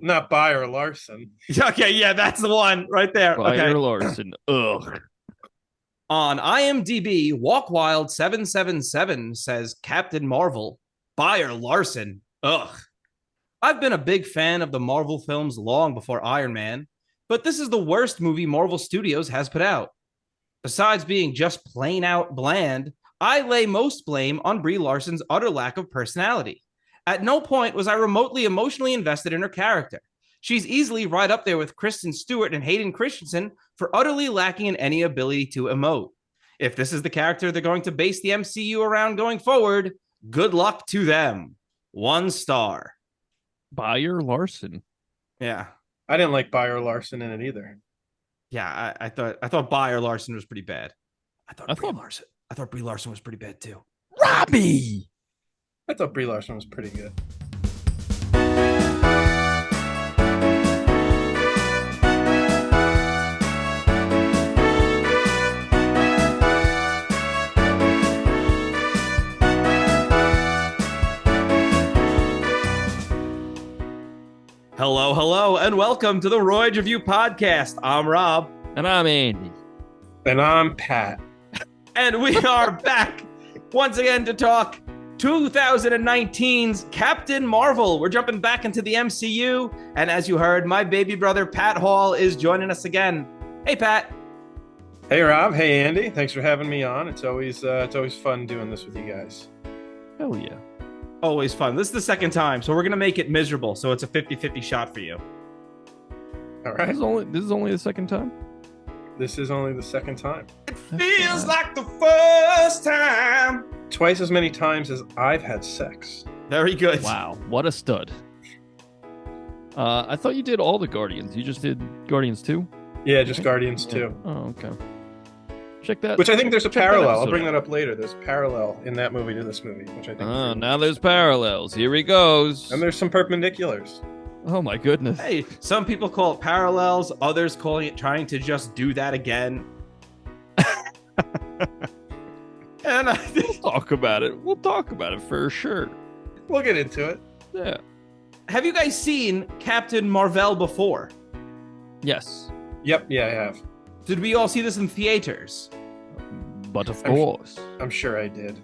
Not Brie Larson. Okay, yeah, that's the one right there. Brie Okay. Larson. Ugh. On IMDb, Walkwild777 says Captain Marvel, Brie Larson. Ugh. I've been a big fan of the Marvel films long before Iron Man, but this is the worst movie Marvel Studios has put out. Besides being just plain out bland, I lay most blame on Brie Larson's utter lack of personality. At no point was I remotely emotionally invested in her character. She's easily right up there with Kristen Stewart and Hayden Christensen for utterly lacking in any ability to emote. If this is the character they're going to base the MCU around going forward, good luck to them. 1 star. Brie Larson. Yeah. I didn't like Brie Larson in it either. Yeah, I thought Brie Larson was pretty bad. I I thought Brie Larson was pretty bad too. Robbie. I thought Brie Larson was pretty good. Hello, and welcome to the Royds Revue podcast. I'm Rob. And I'm Andy. And I'm Pat. And we are back once again to talk 2019's Captain Marvel. We're jumping back into the MCU. And as you heard, my baby brother, Pat Hall, is joining us again. Hey, Pat. Hey, Rob. Hey, Andy. Thanks for having me on. It's always fun doing this with you guys. Hell yeah. Always fun. This is the second time, so we're going to make it miserable. So it's a 50-50 shot for you. All right. This is only the second time? This is only the second time. It feels like the first time. Twice as many times as I've had sex. Very good. Wow, what a stud. I thought you did all the Guardians. You just did Guardians 2? Yeah, just Guardians 2. Oh, okay. Check that. Which I think there's a check that parallel. I'll episode bring out. that up later. There's a parallel in that movie to this movie, which I think. Oh, now there's parallels. Here he goes. And there's some perpendiculars. Oh my goodness. Hey, some people call it parallels, others calling it trying to just do that again. And I think, Talk about it. We'll talk about it for sure. We'll get into it. Yeah. have you guys seen Captain Marvel before? Yes. Yep, yeah, I have. Did we all see this in theaters? But of course. I'm sure I did.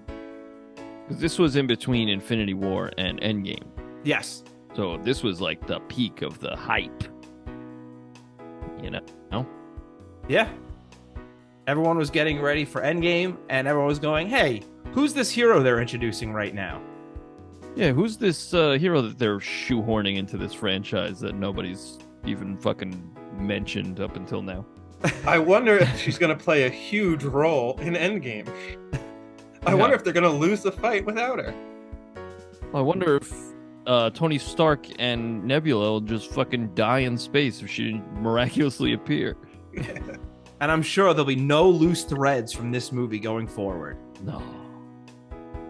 Because this was in between Infinity War and Endgame. Yes. So this was like the peak of the hype. You know? No? Yeah. Everyone was getting ready for Endgame, and everyone was going, hey, who's this hero they're introducing right now? Yeah, who's this hero that they're shoehorning into this franchise that nobody's even fucking mentioned up until now? I wonder if she's going to play a huge role in Endgame. I wonder if they're going to lose the fight without her. I wonder if Tony Stark and Nebula will just fucking die in space if she didn't miraculously appear. And I'm sure there'll be no loose threads from this movie going forward. No.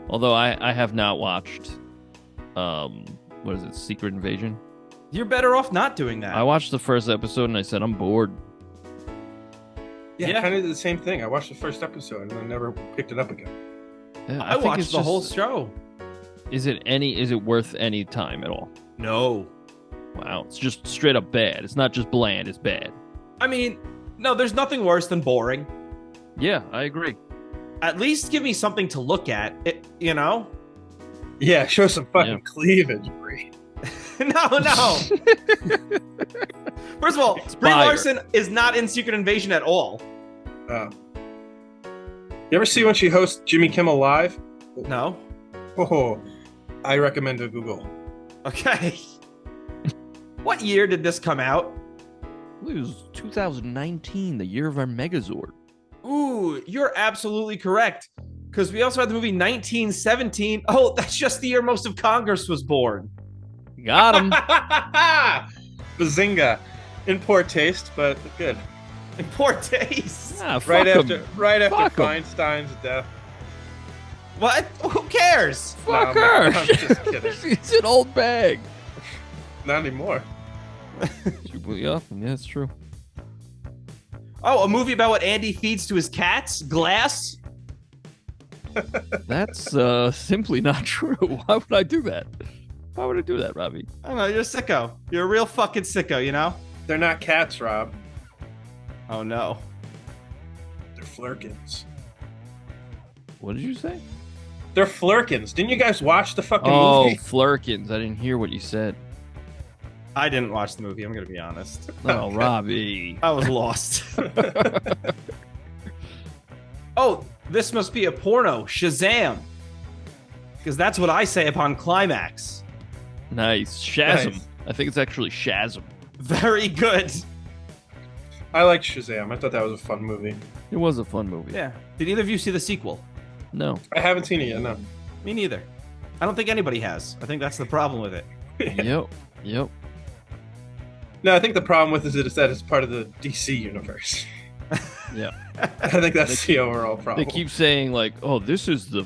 Although I have not watched, what is it, Secret Invasion? You're better off not doing that. I watched the first episode and I said, I'm bored. Yeah, Yeah. kind of did the same thing. I watched the first episode and then never picked it up again. Yeah, I think watched it's the whole just- show. Is it worth any time at all? No. Wow, it's just straight up bad. It's not just bland, it's bad. I mean, no, there's nothing worse than boring. Yeah, I agree. At least give me something to look at, you know? Yeah, show some fucking Yeah. cleavage, Brie. No. First of all, Brie fire. Larson is not in Secret Invasion at all. Oh. You ever see when she hosts Jimmy Kimmel Live? No. Oh, I recommend a Google. Okay. What year did this come out? I believe it was 2019, the year of our Megazord. Ooh, you're absolutely correct. Because we also had the movie 1917. Oh, that's just the year most of Congress was born. Got him. Bazinga. In poor taste, but good. In poor taste. Ah, fuck Right 'em. after Fuck 'em. Feinstein's death. What? Who cares? Fuck No, her. I'm just kidding. She's an old bag. Not anymore. Yeah, that's true. Oh, a movie about what Andy feeds to his cats? Glass? That's simply not true. Why would I do that? Why would I do that, Robbie? I don't know. You're a sicko. You're a real fucking sicko, you know? They're not cats, Rob. Oh, no. They're flurkins. What did you say? They're flurkins. Didn't you guys watch the fucking Oh, movie? Flurkins. I didn't hear what you said. I didn't watch the movie. I'm going to be honest. Oh, Robbie. I was lost. Oh, this must be a porno. Shazam. Because that's what I say upon climax. Nice. Shazam. Nice. I think it's actually Shazam. Very good. I liked Shazam. I thought that was a fun movie. It was a fun movie. Yeah. Did either of you see the sequel? No. I haven't seen it yet, no. Me neither. I don't think anybody has. I think that's the problem with it. Yep. No, I think the problem with it is that it's part of the DC universe. Yeah. I think that's the overall problem. They keep saying like, "Oh, this is the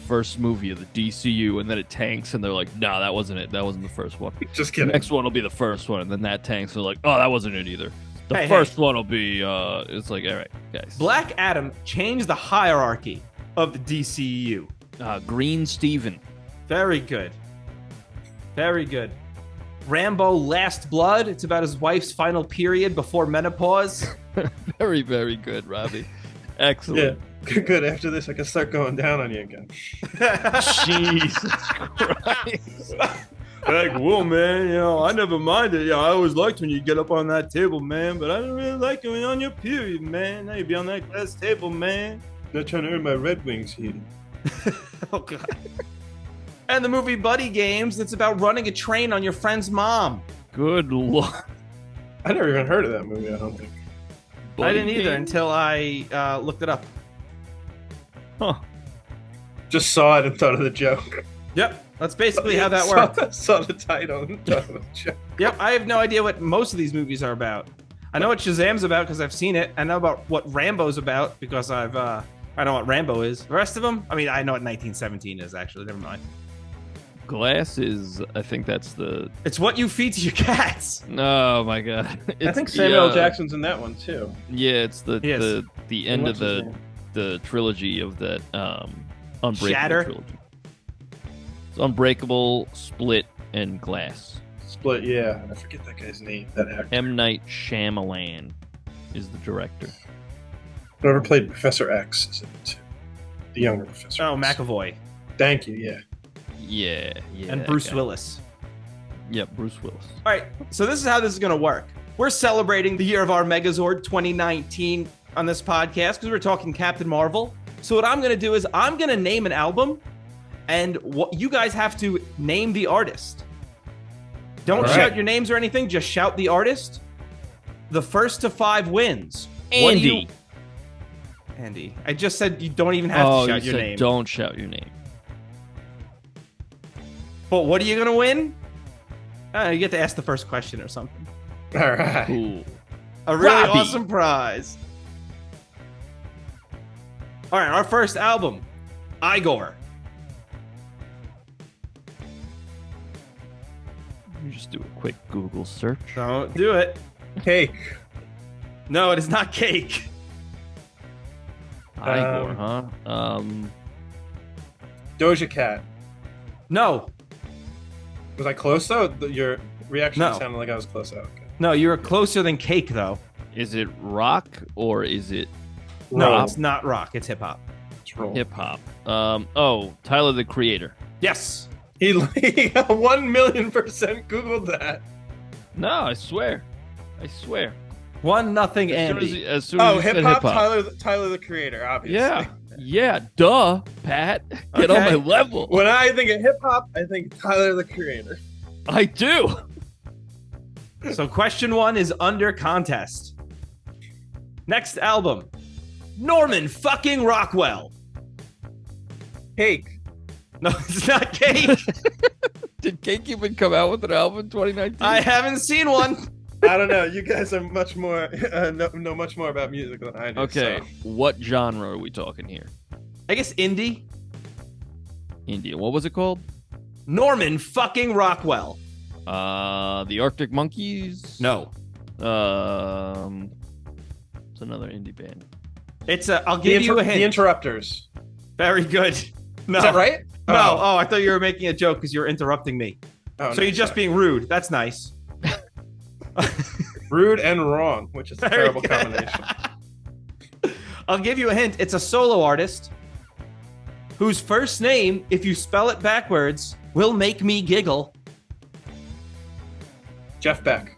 first movie of the DCU," and then it tanks, and they're like, "No, that wasn't it. That wasn't the first one. Just The kidding. next one will be the first one," and then that tanks. So they're like, "Oh, that wasn't it either. The Hey, first one will be." It's like, all right, guys. Black Adam changed the hierarchy of the DCEU. Green Steven. Very good. Very good. Rambo Last Blood. It's about his wife's final period before menopause. Very, very good, Robbie. Excellent. Yeah, good. After this, I can start going down on you again. Jesus Christ. Like, whoa, man, I never minded. I always liked when you get up on that table, man, but I don't really like it when you're on your period, man. Now you be on that glass table, man. Not trying to earn my Red Wings here. Oh, God. And the movie Buddy Games, it's about running a train on your friend's mom. Good lord. I never even heard of that movie, I don't think. I didn't either until I looked it up. Huh. Just saw it and thought of the joke. Yep, that's basically how that works. Saw the title and thought of the joke. Yep, I have no idea what most of these movies are about. I know what Shazam's about because I've seen it. I know about what Rambo's about because I know what Rambo is. The rest of them, I mean, I know what 1917 is actually. Never mind. Glass is, I think that's the. It's what you feed to your cats. Oh my god! I think Samuel L. Jackson's in that one too. Yeah, it's the end What's of his name? the trilogy of that Unbreakable Shatter? trilogy. It's Unbreakable, Split, and Glass. Split, yeah. I forget that guy's name. That actor. M. Night Shyamalan is the director. Whoever played Professor X is in it too. The younger Professor Oh, X. McAvoy Thank you, yeah. Yeah. and that Bruce guy. Willis. Yep, Bruce Willis. All right, so this is how this is going to work. We're celebrating the year of our Megazord 2019 on this podcast because we're talking Captain Marvel. So what I'm going to do is I'm going to name an album, and what you guys have to name the artist. Don't All right. shout your names or anything. Just shout the artist. The first to 5 wins. What do you- Andy. I just said you don't even have to shout you your said name. don't shout your name. But what are you going to win? You get to ask the first question or something. All right. Cool. A really Robbie. awesome prize. All right, our first album, Igor. Let me just do a quick Google search. Don't do it. Cake. No, it is not Cake. Igor, huh? Doja Cat. No, Was I close though? Your reaction No. sounded like I was close. Oh, okay. no, you were closer than Cake, though. Is it rock or is it No, Roll. it's not rock. It's hip hop. Let's roll. hip hop? Tyler the Creator. Yes. He 1,000,000% Googled that. No, I swear. 1-0, As soon Andy. as you Oh, said hip hop. Tyler the Creator, obviously. Yeah, duh, Pat. Get on Okay. my level. When I think of hip hop, I think Tyler the Creator. I do. So question 1 is under contest. Next album, Norman fucking Rockwell. Cake. No, it's not Cake. Did Cake even come out with an album in 2019? I haven't seen one. I don't know. You guys are much more know much more about music than I do. Okay, so. what genre are we talking here? I guess indie. India. What was it called? Norman fucking Rockwell. The Arctic Monkeys. No. It's another indie band. It's a. I'll give you a hint. The Interrupters. Very good. No. Is that right? No. Oh, I thought you were making a joke because you were interrupting me. Oh, So no, you're just sorry. being rude. That's nice. Rude and wrong, which is a Very terrible good. combination. I'll give you a hint. It's a solo artist whose first name, if you spell it backwards, will make me giggle. Jeff Beck.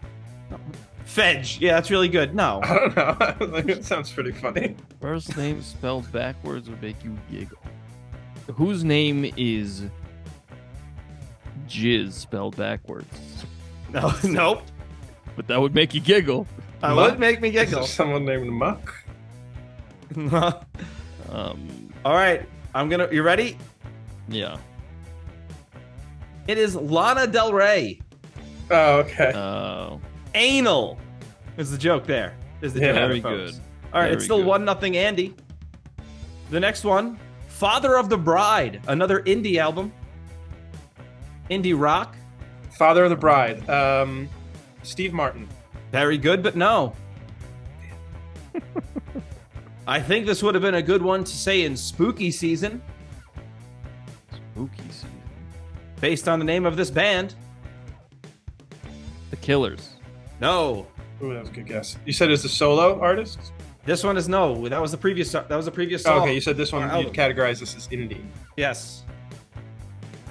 Fedge. Yeah, that's really good. No. I don't know. I think it sounds pretty funny. First name spelled backwards would make you giggle. Whose name is Jizz spelled backwards? No. Nope. But that would make you giggle. That Muck? would make me Is giggle. there someone named Muck? All right. You ready? Yeah. It is Lana Del Rey. Oh, okay. Anal is the joke there. Is the Yeah, joke. Very folks. good. All right, Very it's still good. 1-0 Andy. The next one, Father of the Bride, another indie album. Indie rock. Father of the Bride. Steve Martin. Very good, but no. I think this would have been a good one to say in spooky season, Spooky season. based on the name of this band. The Killers. No. Ooh, that was a good guess. You said it's a solo artist? This one is no. That was the previous Oh, song. okay, you said this one, Or you'd categorize this as indie. Yes.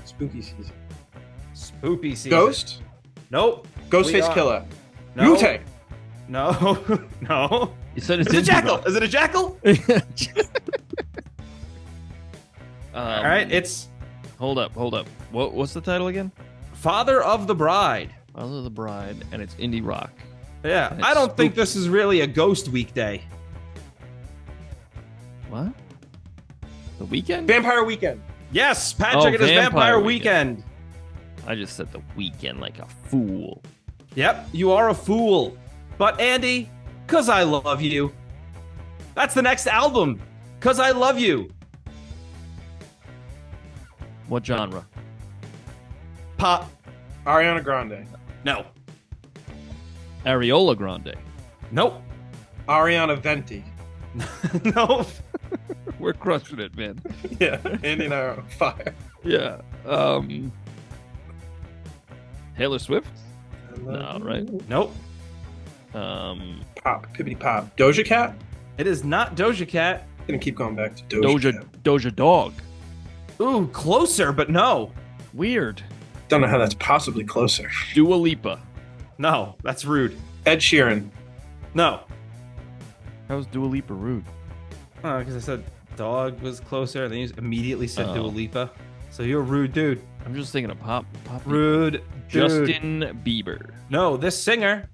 Spooky season. Spooky season. Ghost? Nope. Ghostface Killer. No. Wu-Tang. No. No. You said It's a jackal. Is it a jackal? All right. It's Hold up. What's the title again? Father of the Bride. Father of the Bride, and it's indie rock. Yeah. And I it's don't think spooky. this is really a ghost weekday. What? The Weekend? Vampire Weekend. Yes, Patrick, it is Vampire Vampire Weekend. Weekend. I just said the Weekend like a fool. Yep, you are a fool. But Andy, 'cause I love you. That's the next album. 'Cause I love you. What genre? Pop. Ariana Grande. No. Areola Grande. Nope. Ariana Venti. No. We're crushing it, man. Yeah, Andy and I are on fire. Yeah. Taylor Swift? No, right? Nope. Pop. Pippity pop. Doja Cat? It is not Doja Cat. Gonna keep going back to Doja Cat. Doja Dog. Ooh, closer, but no. Weird. Don't know how that's possibly closer. Dua Lipa. No, that's rude. Ed Sheeran. No. How's Dua Lipa rude? Oh, because I said dog was closer, and then you immediately said Oh. Dua Lipa. So you're a rude dude. I'm just thinking of pop. Rude dude. Justin Bieber. No, this singer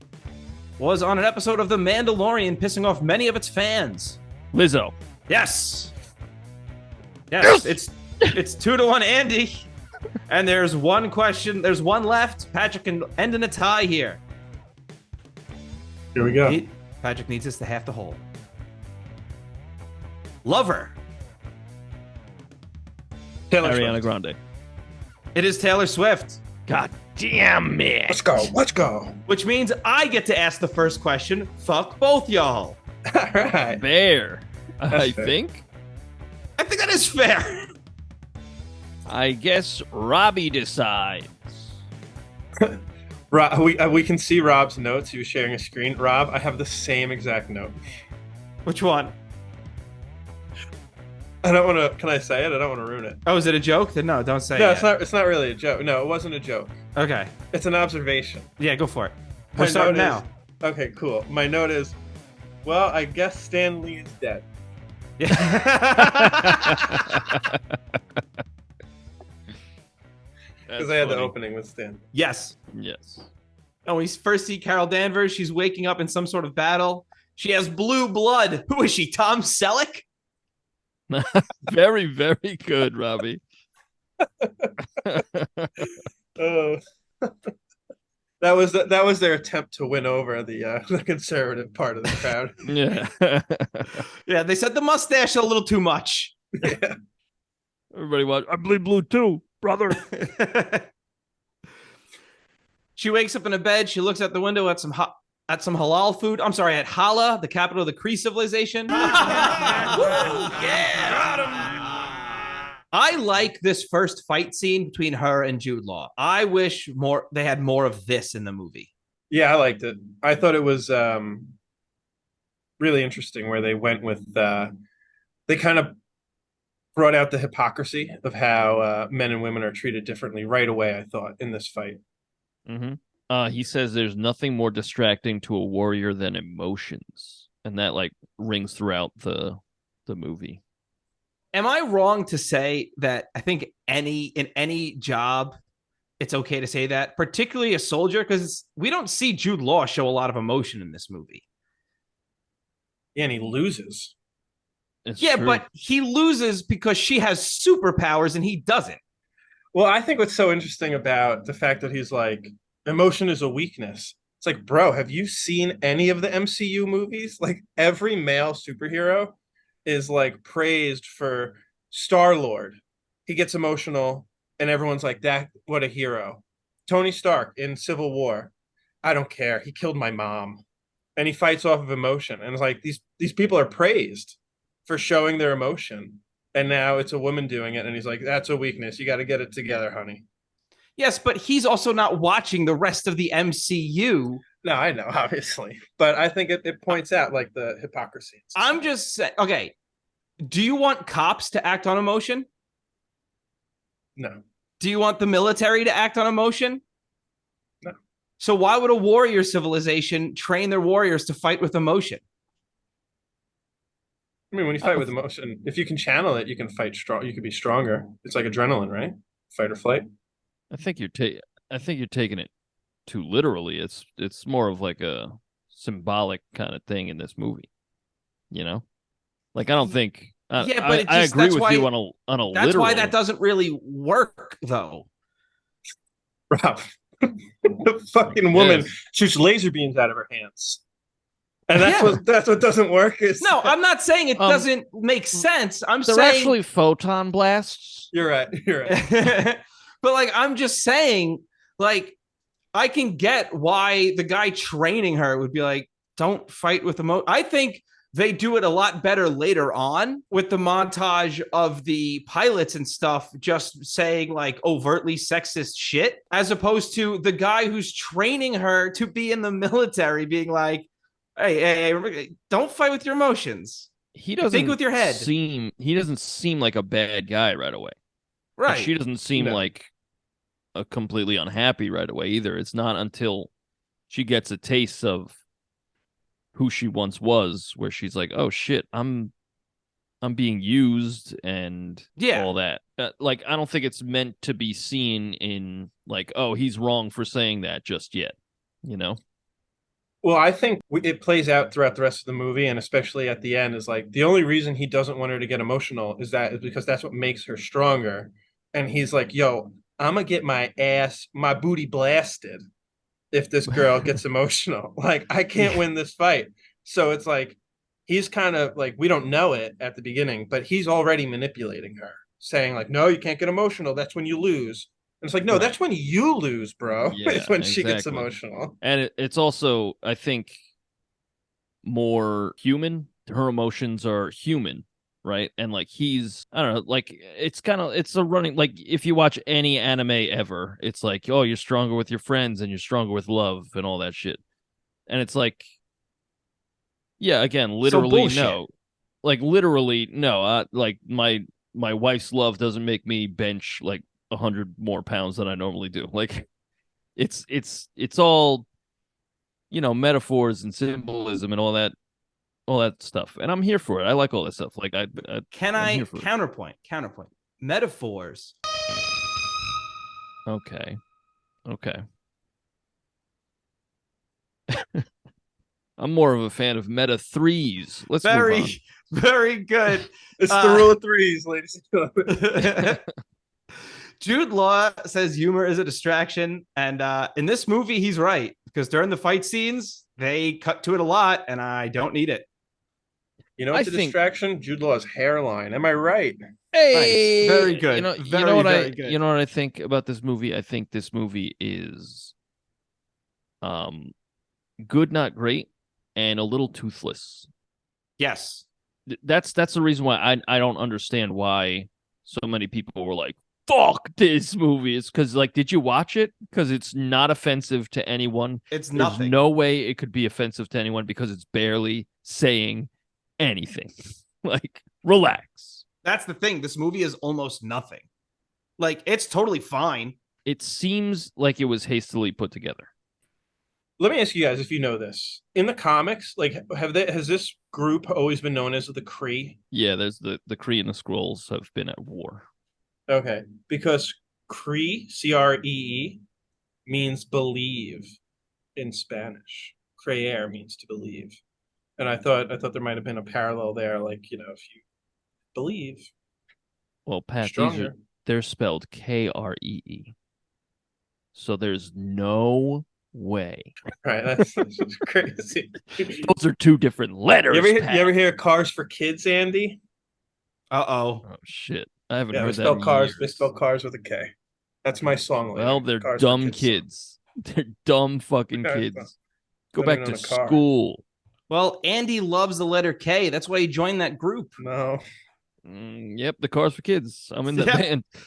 was on an episode of The Mandalorian, pissing off many of its fans. Lizzo. Yes. Yes. It's 2-1 Andy. And there's one question. There's one left. Patrick can end in a tie here. Here we go. Patrick needs us to half the hole. Lover. Taylor Ariana Swift. Grande. It is Taylor Swift. God damn it. Let's go. Let's go. Which means I get to ask the first question. Fuck both y'all. All right. Fair. I fair. think. I think that is fair. I guess Robbie decides. Rob, we can see Rob's notes. He was sharing a screen. Rob, I have the same exact note. Which one? I don't want to. Can I say it? I don't want to ruin it. Oh, is it a joke? Then no, don't say No, it. it's not. It's not really a joke. No, it wasn't a joke. Okay. It's an observation. Yeah, go for it. My We're starting note now. is- Okay, cool. My note is, well, I guess Stan Lee is dead. Because I had the opening with Stan. Yes. Yes. Oh, we first see Carol Danvers. She's waking up in some sort of battle. She has blue blood. Who is she? Tom Selleck? Very, very good, Robbie. Oh, that was their attempt to win over the conservative part of the crowd. Yeah. Yeah, they said the mustache a little too much. Yeah. Everybody watch. I bleed blue too, brother. She wakes up in a bed. She looks out the window at some halal food. I'm sorry, at Hala, the capital of the Cree civilization. Woo, yeah, I like this first fight scene between her and Jude Law. I wish they had more of this in the movie. Yeah, I liked it. I thought it was really interesting where they went with they kind of brought out the hypocrisy of how men and women are treated differently right away, I thought, in this fight. Mm-hmm. He says there's nothing more distracting to a warrior than emotions, and that like rings throughout the movie. Am I wrong to say that I think in any job, it's okay to say that, particularly a soldier, because we don't see Jude Law show a lot of emotion in this movie. Yeah, and he loses. It's yeah, true. but he loses because she has superpowers and he doesn't. Well, I think what's so interesting about the fact that he's like, emotion is a weakness. It's like, bro, have you seen any of the MCU movies? Like every male superhero is like praised for Star-Lord. He gets emotional and everyone's like, that, what a hero. Tony Stark in Civil War, I don't care. He killed my mom. And he fights off of emotion. And it's like these people are praised for showing their emotion. And now it's a woman doing it. And he's like, that's a weakness. You got to get it together, honey. Yes, but he's also not watching the rest of the MCU. No, I know, obviously. But I think it points out like the hypocrisy. I'm just saying, okay, do you want cops to act on emotion? No. Do you want the military to act on emotion? No. So why would a warrior civilization train their warriors to fight with emotion? I mean, when you fight with emotion, if you can channel it, you can fight strong. You could be stronger. It's like adrenaline, right? Fight or flight. I think you're taking it too literally. It's more of like a symbolic kind of thing in this movie. You know, like I don't think. Yeah, but I agree with you on a that's literal. why that doesn't really work, though. Rob, the fucking woman shoots laser beams out of her hands. And that's what doesn't work. No, I'm not saying it doesn't make sense. They're actually photon blasts. You're right. But like, I'm just saying, like, I can get why the guy training her would be like, don't fight with emotion. I think they do it a lot better later on with the montage of the pilots and stuff, just saying like overtly sexist shit, as opposed to the guy who's training her to be in the military being like, hey, don't fight with your emotions. He doesn't think with your head. He doesn't seem like a bad guy right away. Right. And she doesn't seem like a completely unhappy right away either. It's not until she gets a taste of who she once was where she's like, oh shit, I'm being used and all that. Like, I don't think it's meant to be seen in like, oh, he's wrong for saying that just yet, you know? Well, I think it plays out throughout the rest of the movie, and especially at the end, is like the only reason he doesn't want her to get emotional is because that's what makes her stronger. And he's like, yo, I'm going to get my booty blasted if this girl gets emotional. Like, I can't win this fight. So it's like, he's kind of like, we don't know it at the beginning, but he's already manipulating her, saying like, no, you can't get emotional. That's when you lose. And it's like, no, that's when you lose, bro. Yeah, it's when she gets emotional. And it's also, I think, more human. Her emotions are human, right? And like he's, I don't know, like it's a running, like if you watch any anime ever, it's like, oh, you're stronger with your friends and you're stronger with love and all that shit. And it's like, yeah, again, literally no. Like literally no. Like my wife's love doesn't make me bench like 100 more pounds than I normally do. Like it's all, you know, metaphors and symbolism and all that stuff. And I'm here for it. I like all that stuff. Like I counterpoint metaphors. Okay. I'm more of a fan of meta threes. Let's move on. Very good. It's the rule of threes, ladies and gentlemen. Jude Law says humor is a distraction, and in this movie, he's right, because during the fight scenes, they cut to it a lot, and I don't need it. You know what's a distraction? Jude Law's hairline. Am I right? Hey, nice. Very good. You know what I think about this movie? I think this movie is good, not great, and a little toothless. Yes. That's the reason why I don't understand why so many people were like, fuck this movie. It's because, like, did you watch it? Because it's not offensive to anyone. It's There's nothing. no way it could be offensive to anyone because it's barely saying anything. Like, relax. That's the thing. This movie is almost nothing. Like, it's totally fine. It seems like it was hastily put together. Let me ask you guys if you know this. In the comics, like has this group always been known as the Kree? Yeah, there's the Kree and the Skrulls have been at war. Okay, because Cree, Cree, means believe in Spanish. Creer means to believe, and I thought there might have been a parallel there. Like if you believe, Well, Pat, stronger. they're spelled Kree. So there's no way. Right, that's crazy. Those are two different letters. You Pat. ever hear Cars for Kids, Andy? Uh-oh. Oh shit! I haven't Yeah, heard they that. spell In cars. years. They spell cars with a K. That's my song. Well, they're Cars for dumb Kids. kids. They're dumb fucking Yeah, kids. Go not back even to on a car. school. Well, Andy loves the letter K. That's why he joined that group. No. Yep, the Cars for Kids. I'm in that Yeah. band. I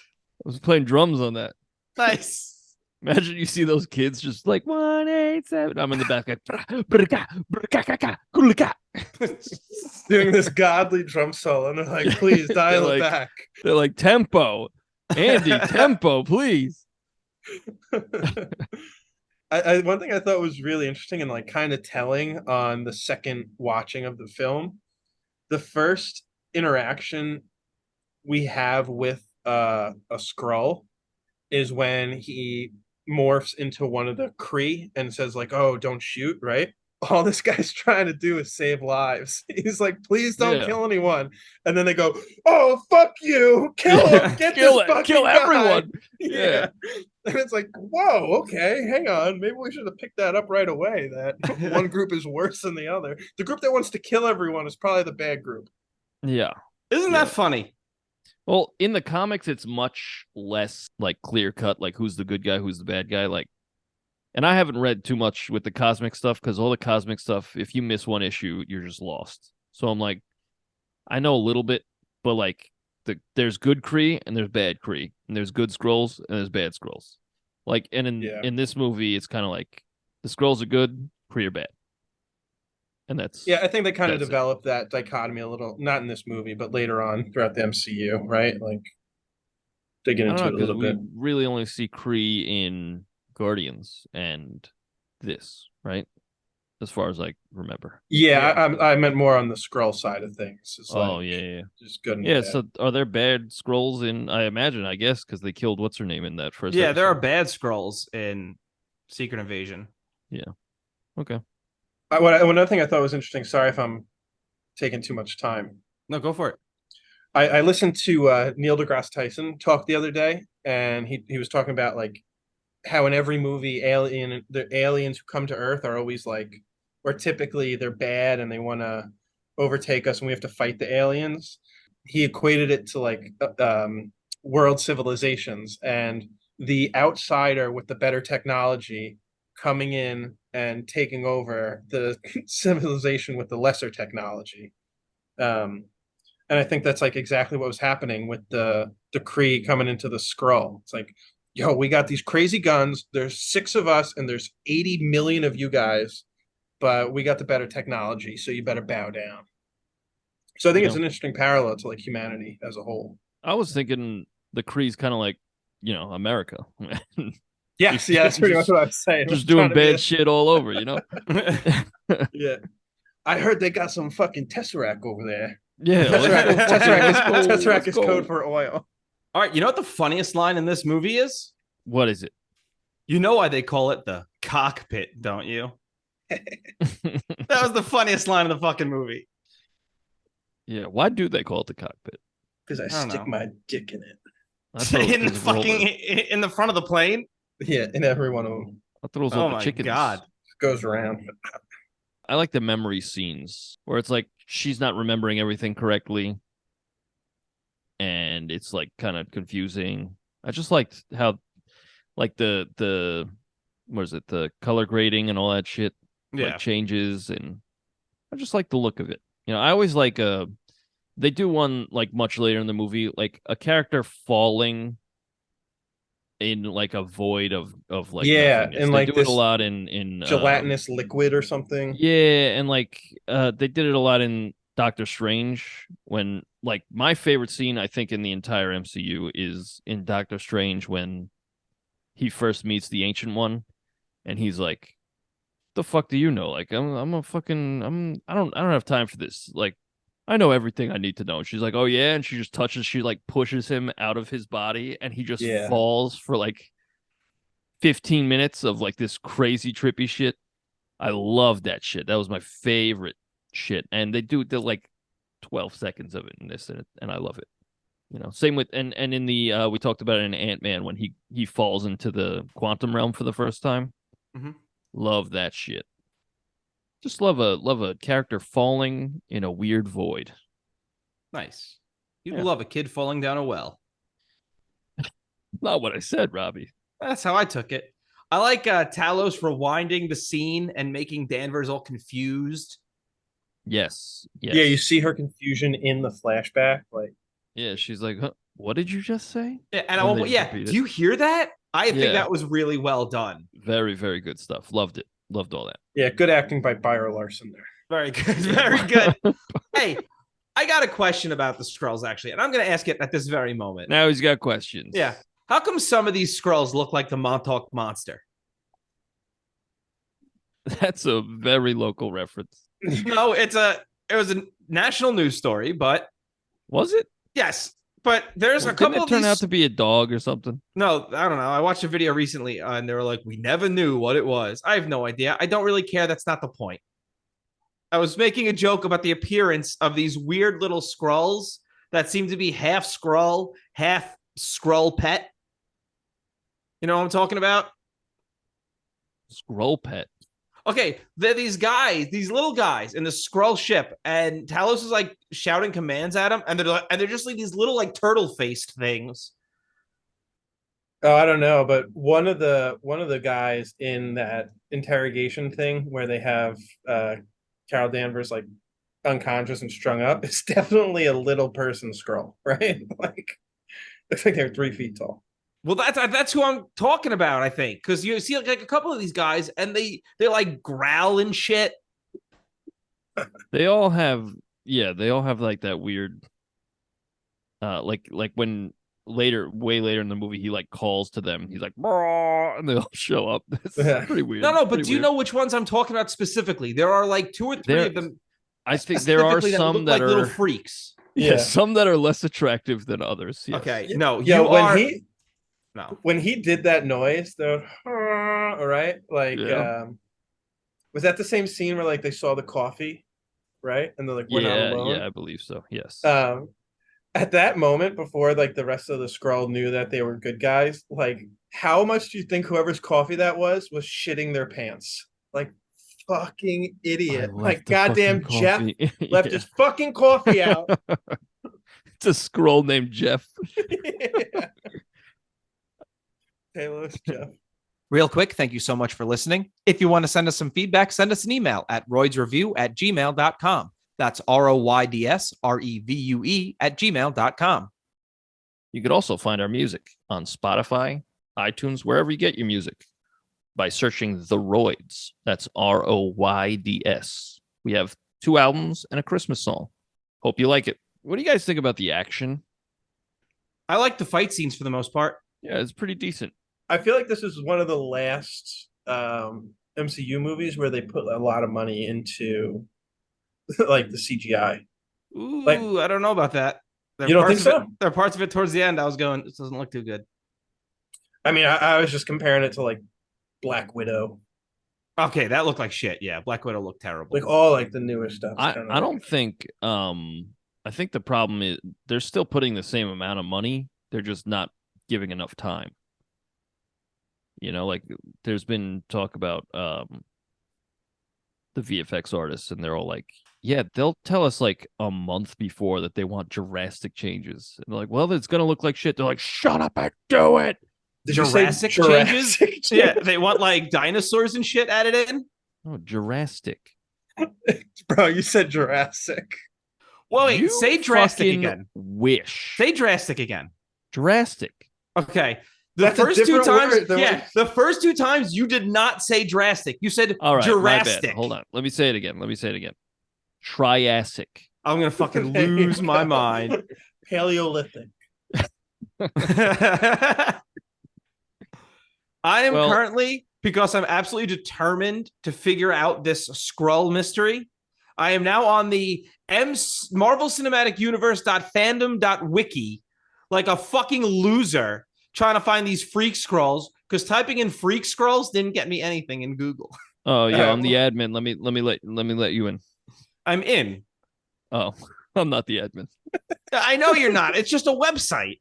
was playing drums on that. Nice. Imagine you see those kids just like 187. I'm in the back like Doing this godly drum solo, and they're like, "Please dial it back." they're like tempo, Andy, tempo, please. One thing I thought was really interesting and like kind of telling on the second watching of the film, the first interaction we have with a Skrull is when he morphs into one of the Kree and says like, "Oh, don't shoot!" Right? All this guy's trying to do is save lives. He's like, "Please don't kill anyone," and then they go, "Oh, fuck you! Kill him! Get this fucking kill guy!" everyone. Yeah. And it's like, whoa, okay, hang on. Maybe we should have picked that up right away. That one group is worse than the other. The group that wants to kill everyone is probably the bad group. Yeah. Isn't that funny? Well, in the comics, it's much less like clear cut, like who's the good guy, who's the bad guy. Like, and I haven't read too much with the cosmic stuff because all the cosmic stuff, if you miss one issue, you're just lost. So I'm like, I know a little bit, but like, there's good Kree and there's bad Kree, and there's good Skrulls and there's bad Skrulls. Like, and in this movie, it's kind of like the Skrulls are good, Kree are bad. And that's I think they kind of developed that dichotomy a little, not in this movie, but later on throughout the MCU, right? Like they get into it a little bit. We really only see Kree in Guardians and this, right? As far as I remember. I meant more on the Skrull side of things. It's just good. Yeah, so are there bad Skrulls in? I imagine, I guess, because they killed what's her name in that first. Yeah, episode. there are bad Skrulls in Secret Invasion. Yeah. Okay. Another thing I thought was interesting. Sorry if I'm taking too much time. No, go for it. I listened to Neil deGrasse Tyson talk the other day, and he was talking about like how in every movie the aliens who come to Earth are always like, or typically they're bad and they want to overtake us and we have to fight the aliens. He equated it to like world civilizations and the outsider with the better technology coming in and taking over the civilization with the lesser technology. And I think that's like exactly what was happening with the Kree coming into the Skrull. It's like, yo, we got these crazy guns. There's 6 of us and there's 80 million of you guys, but we got the better technology, so you better bow down. So I think it's an interesting parallel to like humanity as a whole. I was thinking the Kree's kind of like, America. Yes, that's pretty much what I was saying. Just doing bad shit all over, Yeah. I heard they got some fucking Tesseract over there. Yeah. Tesseract is code for oil. All right, you know what the funniest line in this movie is? What is it? You know why they call it the cockpit, don't you? That was the funniest line in the fucking movie. Yeah, why do they call it the cockpit? Because I stick my dick in it. In the fucking in the front of the plane? Yeah, in every one of them. I thought it was oh all the my chickens. God. It goes around. I like the memory scenes where it's like she's not remembering everything correctly. And it's like kind of confusing. I just liked how like the what is it, the color grading and all that shit like changes, and I just like the look of it. I always like They do one like much later in the movie, like a character falling in like a void of like Yeah, nothingness. and They like do it a this lot in gelatinous liquid or something. yeah, and like they did it a lot in Doctor Strange when like my favorite scene I think in the entire MCU is in Doctor Strange when he first meets the Ancient One and he's like, "The fuck do you know? Like I'm a fucking I don't have time for this. Like I know everything I need to know." And she's like, "Oh yeah," and she like pushes him out of his body and he just Yeah. falls for like 15 minutes of like this crazy trippy shit. I love that shit. That was my favorite shit. And they do the like 12 seconds of it in this and I love it. You know, same with and in the we talked about it in Ant-Man when he falls into the quantum realm for the first time. Mm-hmm. Love that shit. Just love a character falling in a weird void. Nice. You'd Yeah. love a kid falling down a well. Not what I said, Robbie. That's how I took it. I like Talos rewinding the scene and making Danvers all confused. Yes. Yes. Yeah, you see her confusion in the flashback. Like, Yeah, she's like, huh, what did you just say? Yeah, And they just yeah. repeat Do it. you hear that? I think Yeah. that was really well done. Very, very good stuff. Loved it. Loved all that. yeah, good acting by Brie Larson there. Very good. Very good. Hey, I got a question about the Skrulls, actually, and I'm going to ask it at this very moment. Now he's got questions. Yeah. How come some of these Skrulls look like the Montauk Monster? That's a very local reference. No, it was a national news story, but Was it? yes. But there's a Didn't couple it of turn these. out to be a dog or something? No, I don't know. I watched a video recently and they were like, we never knew what it was. I have no idea. I don't really care. That's not the point. I was making a joke about the appearance of these weird little Skrulls that seem to be half Skrull, half Skrull pet. You know what I'm talking about? Scroll pet. Okay, they're these guys, these little guys in the Skrull ship, and Talos is like shouting commands at them, and they're just like these little like turtle faced things. Oh, I don't know, but one of the guys in that interrogation thing where they have Carol Danvers like unconscious and strung up is definitely a little person scroll, right? Like looks like they're 3 feet tall. Well, that's who I'm talking about, I think, because you see like a couple of these guys, and they like growl and shit. They all have like that weird like when way later in the movie he like calls to them. He's like, "Brrr," and they all show up. It's Yeah. pretty weird. No, but Pretty do you weird. know which ones I'm talking about specifically? There are like 2 or 3 There- of them. I think there are specifically some look that like are little freaks. yeah, Yeah. some that are less attractive than others. Yes. Okay, no, Yeah, you when are he when he did that noise, the all right, like Yeah. was that the same scene where like they saw the coffee, right? And they're like, we're not alone. Yeah, I believe so. Yes. At that moment, before like the rest of the Skrull knew that they were good guys, like how much do you think whoever's coffee that was shitting their pants? Like fucking idiot. I Like left the goddamn fucking Jeff coffee. left Yeah. his fucking coffee out. It's a scroll named Jeff. Yeah. Taylor's Jeff. Real quick, thank you so much for listening. If you want to send us some feedback, send us an email at roydsrevue@gmail.com. That's ROYDSREVUE@gmail.com. You could also find our music on Spotify, iTunes, wherever you get your music by searching The Royds. That's ROYDS. We have 2 albums and a Christmas song. Hope you like it. What do you guys think about the action? I like the fight scenes for the most part. Yeah, it's pretty decent. I feel like this is one of the last MCU movies where they put a lot of money into like the CGI. Ooh, Like- I don't know about that. You don't think so? There are parts of it towards the end I was going, this doesn't look too good. I mean, I was just comparing it to like Black Widow, Okay, that looked like shit. Yeah, Black Widow looked terrible. like all like the newer stuff. I don't think I think the problem is they're still putting the same amount of money. They're just not giving enough time. You know, like there's been talk about the VFX artists, and they're all like, yeah, they'll tell us like a month before that they want drastic changes. And they're like, well, it's gonna look like shit. They're like, shut up and do it. Did you say Jurassic changes? Jurassic Yeah, they want like dinosaurs and shit added in. Oh, Jurassic. Bro, you said Jurassic. Well, wait, You say drastic fucking again. Wish. Say drastic again. Drastic. Okay. That's a different word than what- The first two times you did not say drastic. You said All right, my Jurassic. bad. Hold on. Let me say it again. Triassic. I'm gonna fucking lose my mind. Paleolithic. I am Well- currently, because I'm absolutely determined to figure out this Skrull mystery, I am now on the Marvel Cinematic Universe.fandom.wiki like a fucking loser trying to find these freak Skrulls because typing in freak Skrulls didn't get me anything in Google. Oh yeah, I'm the admin. Let me let you in. I'm in. Oh, I'm not the admin. I know you're not. It's just a website.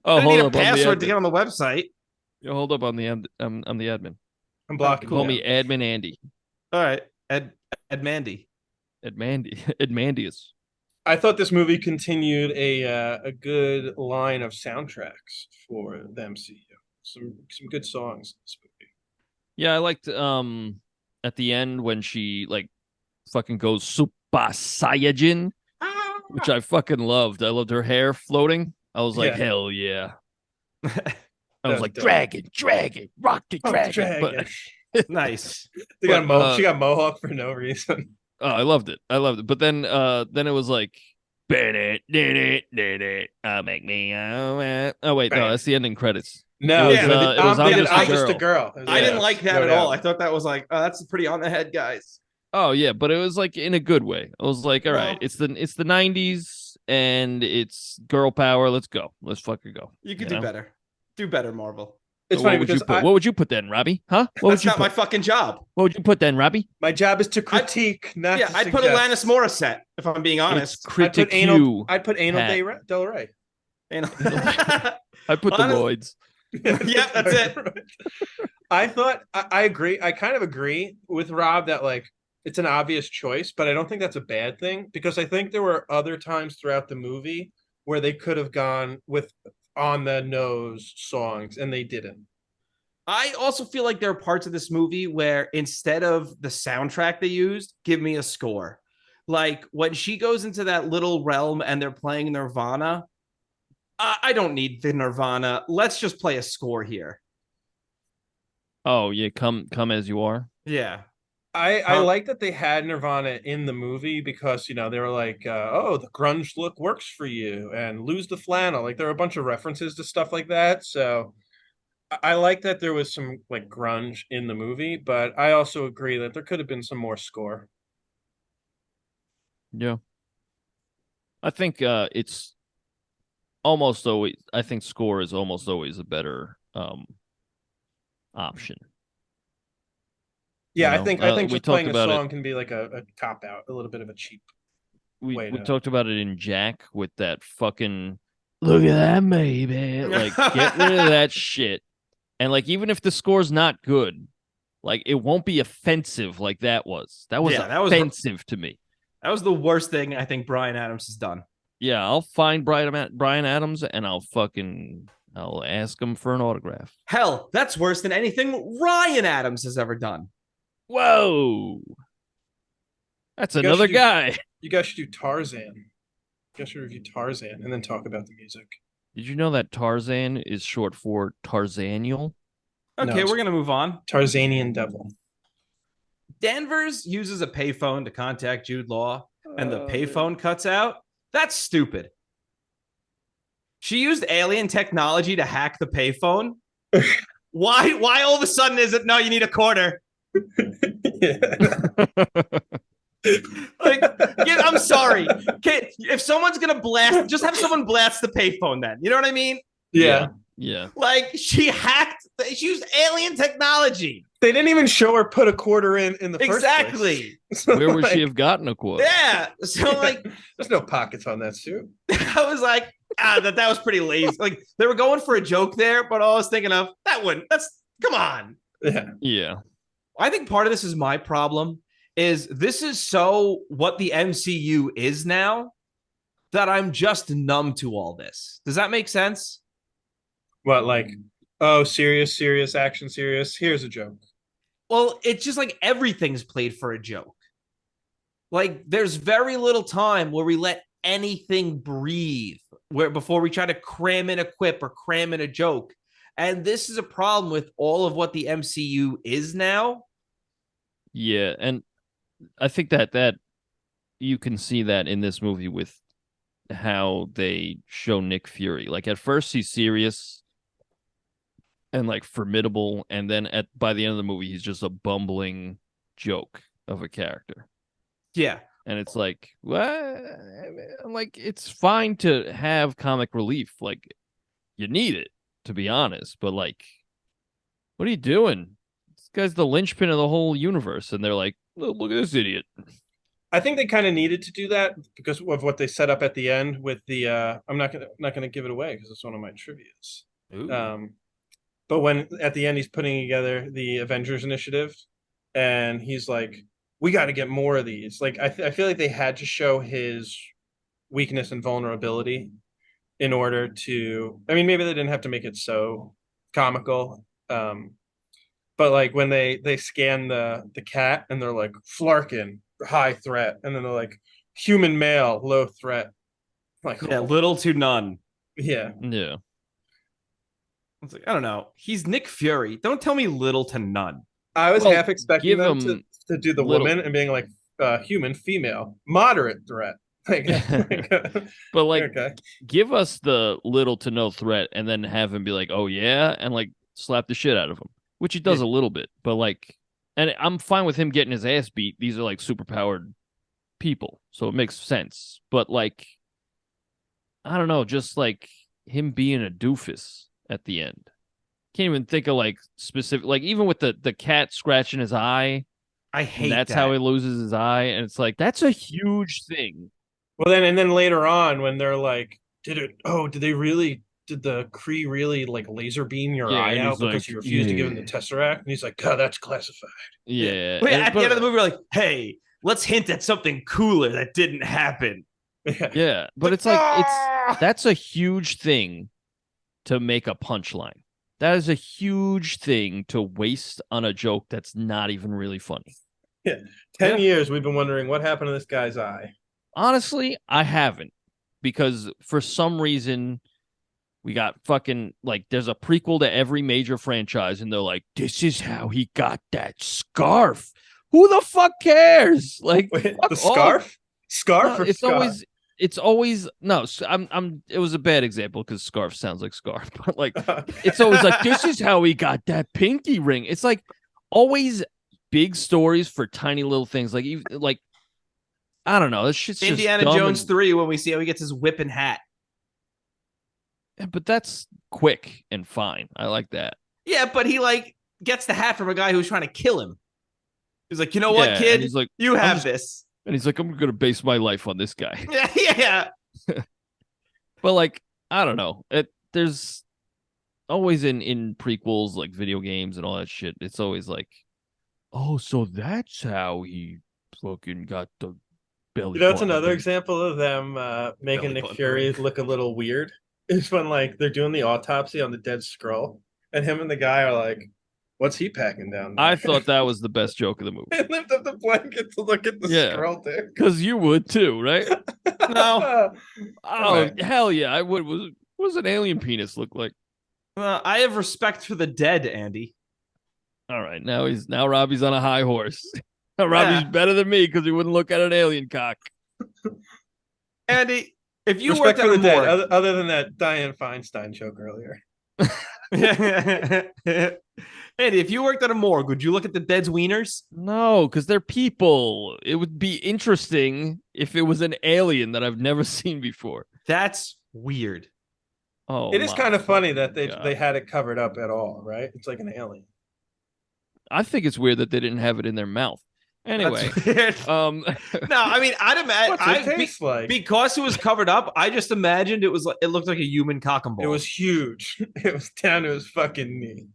Oh, I don't hold need a up. I'm the password to admin. get on the website. Yo, hold up. I'm the admin. I'm blocking. Call you. me Admin Andy. All right. Ed Mandy. Edmandius. I thought this movie continued a good line of soundtracks for the MCU. Some good songs in this movie. Yeah, I liked at the end when she like fucking goes Super Saiyajin, which I fucking loved. I loved her hair floating. I was like, Yeah. hell yeah. I That was was like, dope. dragon, rock the Oh, dragon. dragon. Nice. They got But, she got mohawk for no reason. Oh, I loved it. But then it was like, did it. Make me. Oh wait, no, that's the ending credits. No, It was I'm I'm just a girl. I didn't like that no at doubt. all. I thought that was like, oh, that's pretty on the head, guys. Oh yeah, but it was like in a good way. I was like, all Well- right, it's the 90s and it's girl power. Let's go. Let's fucking go. You could You do know? better. Do better, Marvel. It's What funny would you because put? What would you put then, Robbie? Huh? What That's would you not put? my fucking job. What would you put then, Robbie? my job is to critique, not Yeah, to I'd put suggest. Alanis Morissette, if I'm being honest. It's I'd critique put anal. you. I'd put anal Pat. Del Rey. You know? I put the Honest- Royds. Yeah, that's it. I thought I agree. I kind of agree with Rob that like it's an obvious choice, but I don't think that's a bad thing because I think there were other times throughout the movie where they could have gone with on the nose songs and they didn't. I also feel like there are parts of this movie where instead of the soundtrack they used, give me a score. Like when she goes into that little realm and they're playing Nirvana, I don't need the Nirvana. Let's just play a score here. Oh yeah, come as you are. Yeah. I like that they had Nirvana in the movie because they were like, oh, the grunge look works for you and lose the flannel. Like there were a bunch of references to stuff like that. So I like that there was some like grunge in the movie, but I also agree that there could have been some more score. Yeah. I think it's almost always. I think score is almost always a better option. Yeah, You know, I think we just talked playing a about song it. can be like a cop out, a little bit of a cheap. We way to- talked about it in Jack with that fucking look at that baby. Like get rid of that shit. And like even if the score's not good, like it won't be offensive like that was. That was offensive to me. That was the worst thing I think Bryan Adams has done. Yeah, I'll find Bryan Adams and I'll ask him for an autograph. Hell, that's worse than anything Ryan Adams has ever done. Whoa. That's You guys another should guy. You guys should do Tarzan. You guys should review Tarzan and then talk about the music. Did you know that Tarzan is short for Tarzaniel? Okay, we're going to move on. Tarzanian Devil. Danvers uses a payphone to contact Jude Law, and the payphone cuts out. That's stupid. She used alien technology to hack the payphone. Why all of a sudden is it, no, you need a quarter? Like, I'm sorry. If someone's going to blast, just have someone blast the payphone then. You know what I mean? Yeah. Yeah. Like, she used alien technology. They didn't even show her put a quarter in the first place. Exactly. So, Where would like, she have gotten a quote? Yeah. So, like, there's no pockets on that suit. I was like, that was pretty lazy. Like, they were going for a joke there, but all I was thinking of, come on. Yeah. Yeah. I think part of this is my problem is this is so what the MCU is now that I'm just numb to all this. Does that make sense? What, like, oh, serious, action, serious. Here's a joke. Well, it's just like everything's played for a joke. Like, there's very little time where we let anything breathe, where before we try to cram in a quip or cram in a joke. And this is a problem with all of what the MCU is now. Yeah, and I think that you can see that in this movie with how they show Nick Fury. Like at first he's serious and like formidable, and then by the end of the movie he's just a bumbling joke of a character. Yeah. And it's like, what? Like, it's fine to have comic relief. Like, you need it, to be honest. But, like, what are you doing? This guy's the linchpin of the whole universe. And they're like, look at this idiot. I think they kind of needed to do that because of what they set up at the end with the. I'm not gonna give it away because it's one of my trivias. But when at the end he's putting together the Avengers Initiative, and he's like, "We got to get more of these." Like I feel like they had to show his weakness and vulnerability in order to. I mean, maybe they didn't have to make it so comical. But like when they scan the cat and they're like Flarkin, high threat, and then they're like human male, low threat. Like Yeah, little to none. yeah. Yeah. It's like, I don't know. He's Nick Fury. Don't tell me little to none. I was Well, half expecting give them him to do the little- woman and being like human, female, moderate threat. But like, okay. give us the little to no threat and then have him be like, oh, yeah, and like slap the shit out of him, which he does a little bit. But like, and I'm fine with him getting his ass beat. These are like superpowered people, so it makes sense. But like, I don't know, just like him being a doofus at the end. Can't even think of like specific, like even with the cat scratching his eye. I hate that's that. how he loses his eye, and it's like that's a huge thing. Well, then later on when they're like, did they really? Did the Kree really like laser beam your Yeah, eye and out he's because like, you refused to give him the yeah. Tesseract? And he's like, "God, that's classified." Yeah. Wait, and- at the end of the movie, we're like, hey, let's hint at something cooler that didn't happen. Yeah, but it's like that's a huge thing to make a punchline. That is a huge thing to waste on a joke that's not even really funny. 10 years we've been wondering what happened to this guy's eye. Honestly, I haven't, because for some reason we got fucking like there's a prequel to every major franchise, and they're like, this is how he got that scarf. Who the fuck cares? Like, Wait, fuck the off. scarf? Scarf No, or it's scarf? always no. It was a bad example because scarf sounds like scarf, but like it's always like this is how he got that pinky ring. It's like always big stories for tiny little things. Like even like I don't know. This shit's just Indiana dumb Jones 3 when we see how he gets his whip and hat. but that's quick and fine. I like that. Yeah, but he like gets the hat from a guy who was trying to kill him. He's like, you know Yeah, what, and kid? he's like, you I'm have just- this. And he's like, I'm gonna base my life on this guy. Yeah. But like, I don't know. There's always in prequels, like video games and all that shit. It's always like, oh, so that's how he fucking got the belly. You know, it's button another ring. example of them making Belly Nick button Fury ring. look a little weird. Is when like they're doing the autopsy on the dead Skrull, and him and the guy are like, "What's he packing down there?" I thought that was the best joke of the movie. They lift up the blanket to look at the Yeah. Skrull dick. Because you would too, right? No. Oh, Right. hell yeah, I would. What does an alien penis look like? I have respect for the dead, Andy. All right, now Robbie's on a high horse. Robbie's better than me because he wouldn't look at an alien cock. Andy, if you Respect worked for at the a dead. morgue, Other than that Diane Feinstein joke earlier. Andy, if you worked at a morgue, would you look at the dead's wieners? No, because they're people. It would be interesting if it was an alien that I've never seen before. That's weird. Oh, It is my kind of funny that God. they had it covered up at all, right? It's like an alien. I think it's weird that they didn't have it in their mouth. Anyway, That's weird. No, I mean, I'd What's it imagine taste like? because it was covered up. I just imagined it was like it looked like a human cock and ball. It was huge. It was down to his fucking knee.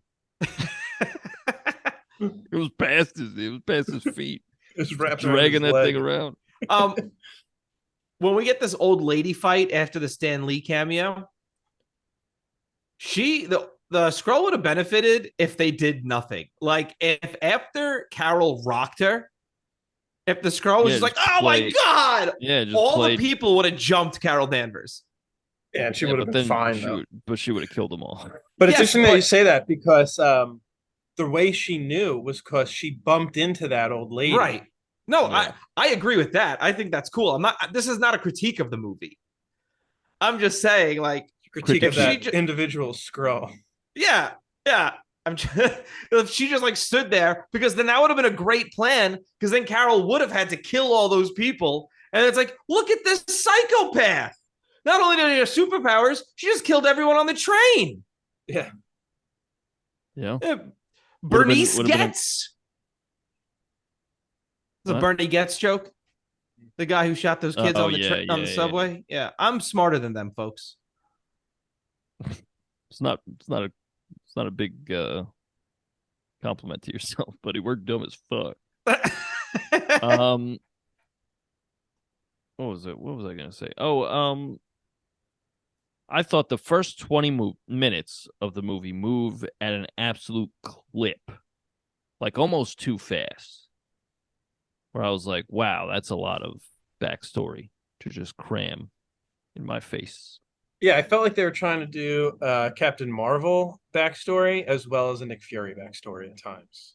it was past his feet, It was wrapped around dragging his that leg. thing around. When we get this old lady fight after the Stan Lee cameo, the Skrull would have benefited if they did nothing. Like if after Carol rocked her, If the Skrull was Yeah, just like, just oh my play- God, Yeah, just all played. the people would have jumped Carol Danvers. Yeah, and she Yeah, would have but been then fine though. she would have killed them all. But it's Yes, interesting that you but say that because the way she knew was because she bumped into that old lady. right. No, Yeah. I agree with that. I think that's cool. I'm not. This is not a critique of the movie. I'm just saying, like, Critique if of she, that individual scroll. yeah, yeah. I'm just, if she just like stood there, because then that would have been a great plan. Because then Carol would have had to kill all those people, and it's like, look at this psychopath. Not only did he have superpowers, she just killed everyone on the train. Yeah. Yeah. Bernice would've been a- Getz. The What? Bernie Getz joke. The guy who shot those kids Oh, on the yeah, on the yeah. subway. Yeah, I'm smarter than them, folks. It's not a big compliment to yourself, buddy. We're dumb as fuck. Um, what was it? What was I gonna say? Oh, I thought the first 20 minutes of the movie move at an absolute clip, like almost too fast. Where I was like, wow, that's a lot of backstory to just cram in my face. Yeah, I felt like they were trying to do Captain Marvel backstory as well as a Nick Fury backstory at times.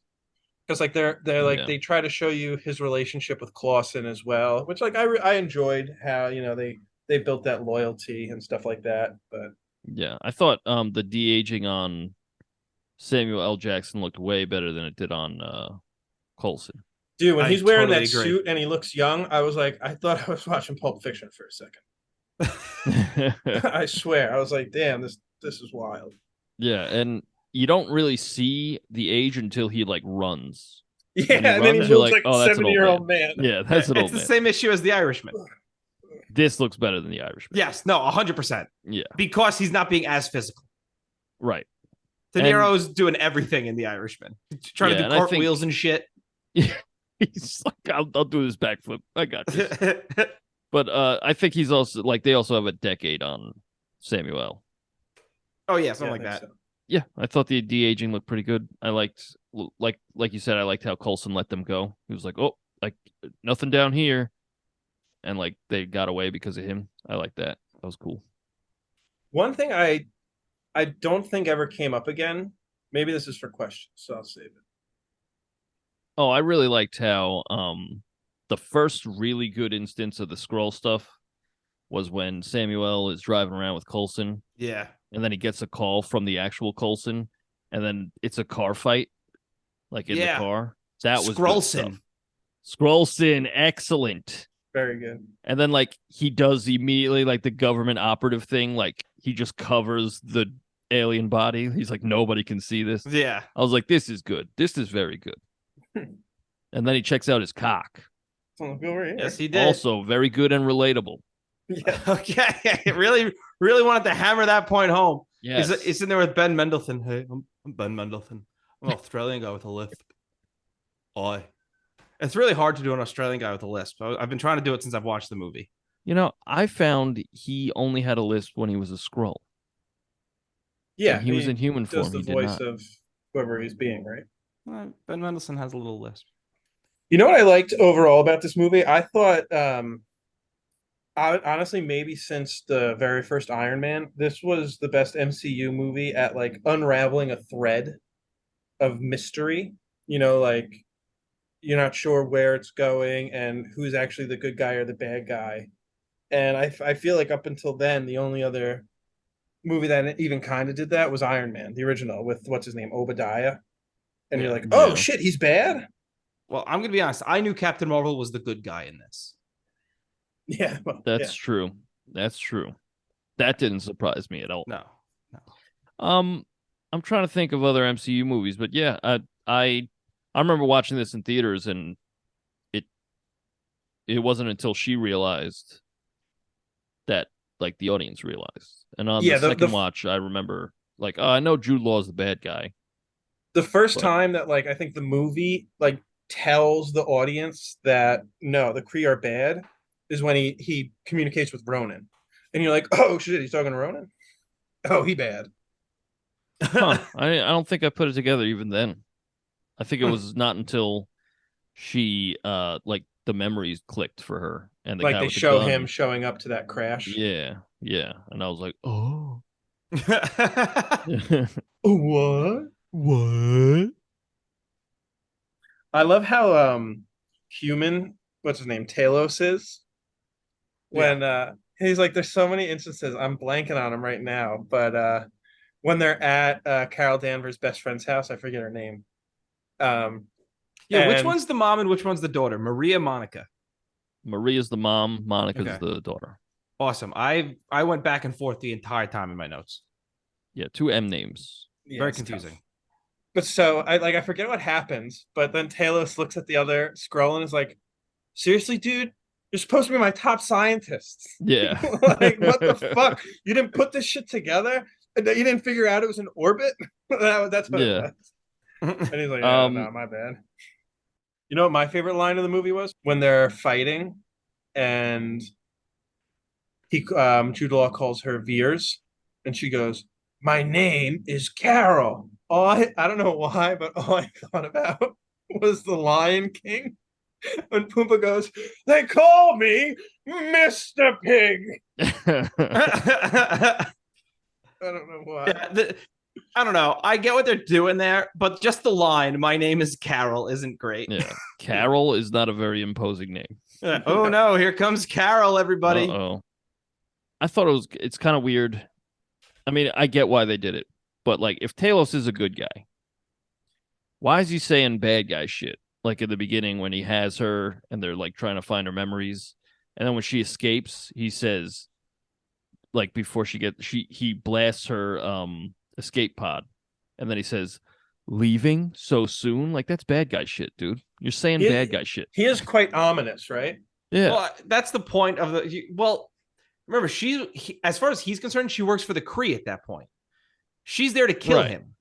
Because like they're like Yeah. they try to show you his relationship with Clausen as well, which like I enjoyed how they built that loyalty and stuff like that. But Yeah, I thought the de-aging on Samuel L. Jackson looked way better than it did on Coulson. dude, when I he's wearing totally that agree. suit and he looks young, I was like, I thought I was watching Pulp Fiction for a second. I swear, I was like, damn, this is wild. Yeah, and you don't really see the age until he like runs. Yeah, When he and then he runs, looks you're like, like oh, a that's an old 70-year-old man. Yeah, that's an It's old the man. same issue as The Irishman. This looks better than the Irishman. Yes, no, 100%. Yeah, Because he's not being as physical. right. De Niro's doing everything in The Irishman. Trying to do cartwheels and shit. He's like, I'll do this backflip. I got this. But I think he's also like they also have a decade on Samuel. Oh yeah, something Yeah, I like think that. so. Yeah, I thought the de-aging looked pretty good. I liked like you said, I liked how Coulson let them go. He was like, oh, like nothing down here, and like they got away because of him. I like that. That was cool. One thing I don't think ever came up again. Maybe this is for questions, so I'll save it. Oh, I really liked how the first really good instance of the scroll stuff was when Samuel is driving around with Coulson, Yeah. and then he gets a call from the actual Coulson, and then it's a car fight, like in the car. That was good Scrollson. stuff. Scrollson, excellent. Very good. And then like he does immediately like the government operative thing, like he just covers the alien body. He's like, nobody can see this. Yeah. I was like, this is good. This is very good. And then he checks out his cock. Yes, he did. Also very good and relatable. Yeah. Okay. really, really wanted to hammer that point home. Yes. He's in there with Ben Mendelsohn. Hey, I'm Ben Mendelsohn. I'm an Australian guy with a lisp. Oi. It's really hard to do an Australian guy with a lisp. I've been trying to do it since I've watched the movie. You know, I found he only had a lisp when he was a Skrull. Yeah, When he was in human does form. the He did voice not. of whoever he's being, right? Ben Mendelsohn has a little lisp. You know what I liked overall about this movie? I thought, honestly, maybe since the very first Iron Man, this was the best MCU movie at like unraveling a thread of mystery. Like you're not sure where it's going and who's actually the good guy or the bad guy. And I feel like up until then, the only other movie that even kind of did that was Iron Man, the original, with what's his name, Obadiah. And you're like, oh shit, he's bad. Well, I'm gonna be honest. I knew Captain Marvel was the good guy in this. Yeah, well, That's true. That's true. That didn't surprise me at all. No. I'm trying to think of other MCU movies, but yeah, I remember watching this in theaters, and it wasn't until she realized that like the audience realized. And on the second watch, I remember like, oh, I know Jude Law is the bad guy. The first time that like I think the movie like tells the audience that no, the Kree are bad is when he communicates with Ronan. And you're like, oh shit, he's talking to Ronan? Oh, he bad. Huh. I don't think I put it together even then. I think it was not until she like the memories clicked for her, and the Like guy they with the show him gun. showing up to that crash. Yeah, and I was like, oh. What? What? I love how human, what's his name, Talos is Yeah. when he's like, there's so many instances, I'm blanking on him right now, but when they're at Carol Danvers' best friend's house, I forget her name. Um Yeah, which and one's the mom and which one's the daughter? Maria, Monica. Maria's the mom, Monica's Okay. the daughter. Awesome. I went back and forth the entire time in my notes. Yeah, two M names. yeah, Very it's tough. confusing. But so I forget what happens, but then Talos looks at the other scroll and is like, seriously, dude, you're supposed to be my top scientist. Yeah. Like, what the fuck? You didn't put this shit together? You didn't figure out it was in orbit? That's what it Yeah. was. And he's like, yeah, Um no, my bad. You know what my favorite line of the movie was? When they're fighting and Jude Law calls her Veers, and she goes, "My name is Carol." I don't know why, but all I thought about was the Lion King when Pumbaa goes, "They call me Mr. Pig." I don't know why. Yeah, I don't know. I get what they're doing there, but just the line, "My name is Carol," isn't great. yeah. Carol is not a very imposing name. Oh no, here comes Carol, everybody. Uh-oh. I thought it's kind of weird. I mean, I get why they did it, but like if Talos is a good guy, why is he saying bad guy shit? Like at the beginning when he has her and they're like trying to find her memories, and then when she escapes, he says like before he blasts her escape pod, and then he says leaving so soon. Like that's bad guy shit, dude. You're saying bad guy shit. He is quite ominous, right? Yeah. Well, that's the point of the. Well, remember, as far as he's concerned, she works for the Kree at that point. She's there to kill Right. him.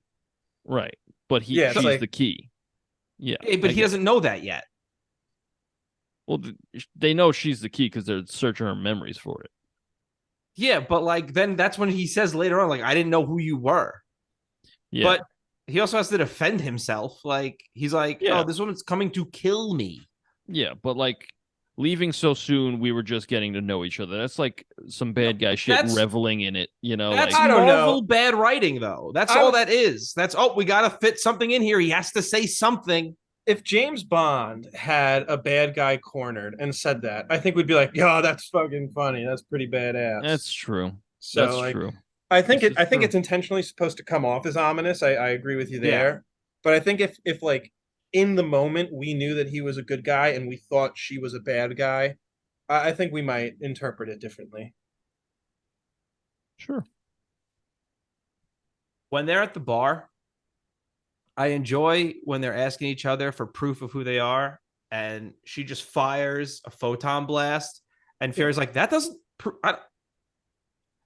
Right. But Yeah, she's like- the key. Yeah. But he doesn't know that yet. Well, they know she's the key because they're searching her memories for it. Yeah, but like then that's when he says later on, like, I didn't know who you were. Yeah. But he also has to defend himself. Like he's like, Yeah. oh, this woman's coming to kill me. Yeah, but like leaving so soon, we were just getting to know each other. That's like some bad guy shit, That's- reveling in it. You know, That's like, I don't Marvel know. bad writing, though. That's all that is. That's we gotta fit something in here. He has to say something. If James Bond had a bad guy cornered and said that, I think we'd be like, "Yo, that's fucking funny. That's pretty badass." that's true. So, That's like, true. I think This I is think true. it's intentionally supposed to come off as ominous. I agree with you Yeah. there. But I think if like in the moment we knew that he was a good guy and we thought she was a bad guy, I think we might interpret it differently. Sure. When they're at the bar, I enjoy when they're asking each other for proof of who they are, and she just fires a photon blast, and Fury's like, "That doesn't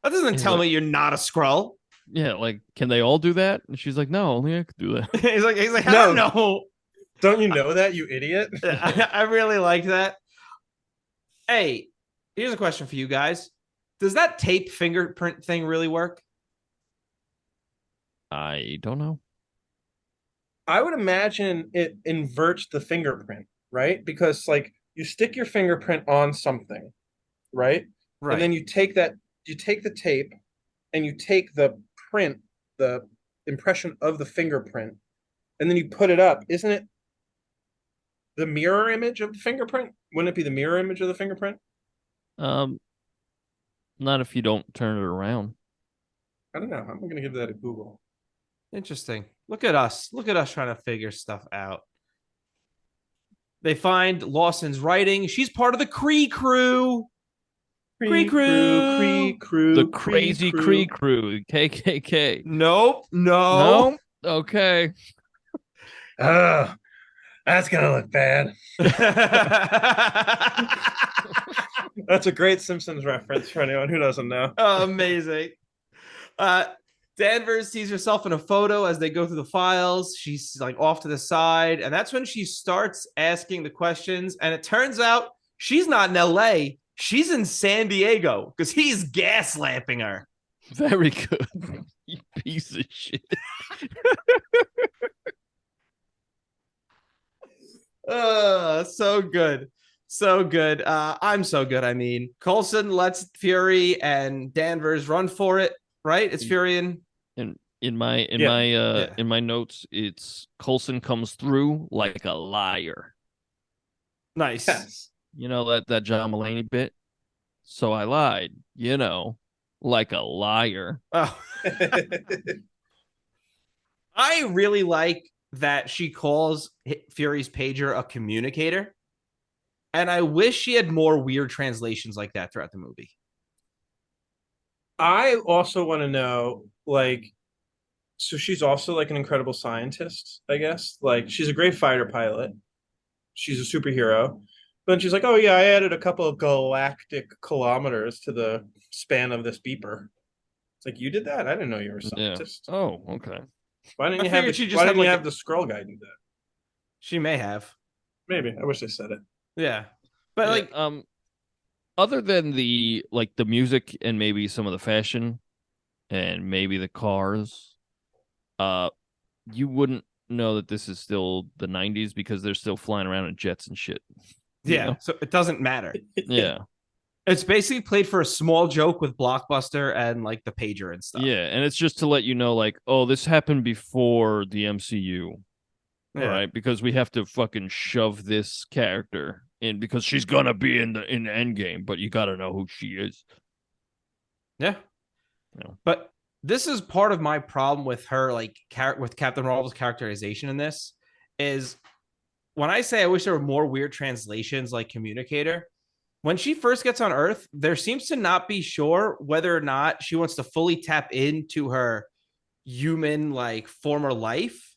He's tell like- me you're not a Skrull." Yeah, like, can they all do that? And she's like, no, only I could do that. he's like, I don't know. Don't you know that, you idiot? I really like that. Hey, here's a question for you guys: does that tape fingerprint thing really work? I don't know. I would imagine it inverts the fingerprint, right? Because like you stick your fingerprint on something, right? Right. And then you take the tape and you take the print, the impression of the fingerprint, and then you put it up. Isn't it the mirror image of the fingerprint? Wouldn't it be the mirror image of the fingerprint? Not if you don't turn it around. I don't know. I'm gonna give that a Google. Interesting. Look at us. Look at us trying to figure stuff out. They find Lawson's writing. She's part of the Kree crew. Kree crew. The crazy Kree crew, KKK. Nope. No. No? Okay. Oh, that's gonna look bad. That's a great Simpsons reference for anyone who doesn't know. Amazing. Danvers sees herself in a photo as they go through the files. She's like off to the side, and that's when she starts asking the questions. And it turns out she's not in LA. She's in San Diego because he's gaslamping her. Very good. You piece of shit. So good. So good. I'm so good. I mean, Coulson lets Fury and Danvers run for it, right? It's Fury and And in my yeah. in my notes, it's Coulson comes through like a liar. Nice. Yes. You know that John Mulaney bit. So I lied. Like a liar. Oh, I really like that she calls Fury's pager a communicator. And I wish she had more weird translations like that throughout the movie. I also want to know, like, so she's also like an incredible scientist, I guess. Like, she's a great fighter pilot. She's a superhero. But then she's like, oh yeah, I added a couple of galactic kilometers to the span of this beeper. It's like, you did that? I didn't know you were a Yeah. scientist. Oh, okay. Why didn't I you have figured the she just Why had didn't you like have the scroll guy do that? she may have. Maybe. I wish they said it. Yeah. But Yeah, like other than the music and maybe some of the fashion and maybe the cars, uh you wouldn't know that this is still the 90s because they're still flying around in jets and shit. yeah, so it doesn't matter. Yeah. It's basically played for a small joke with Blockbuster and like the pager and stuff. Yeah, and it's just to let you know, like, oh, this happened before the MCU. All Yeah. right, because we have to fucking shove this character in because she's gonna be in the end game, but you gotta know who she is. Yeah. Yeah. But this is part of my problem with her, like with Captain Marvel's characterization in this, is when I say I wish there were more weird translations like communicator. When she first gets on Earth, there seems to not be sure whether or not she wants to fully tap into her human like former life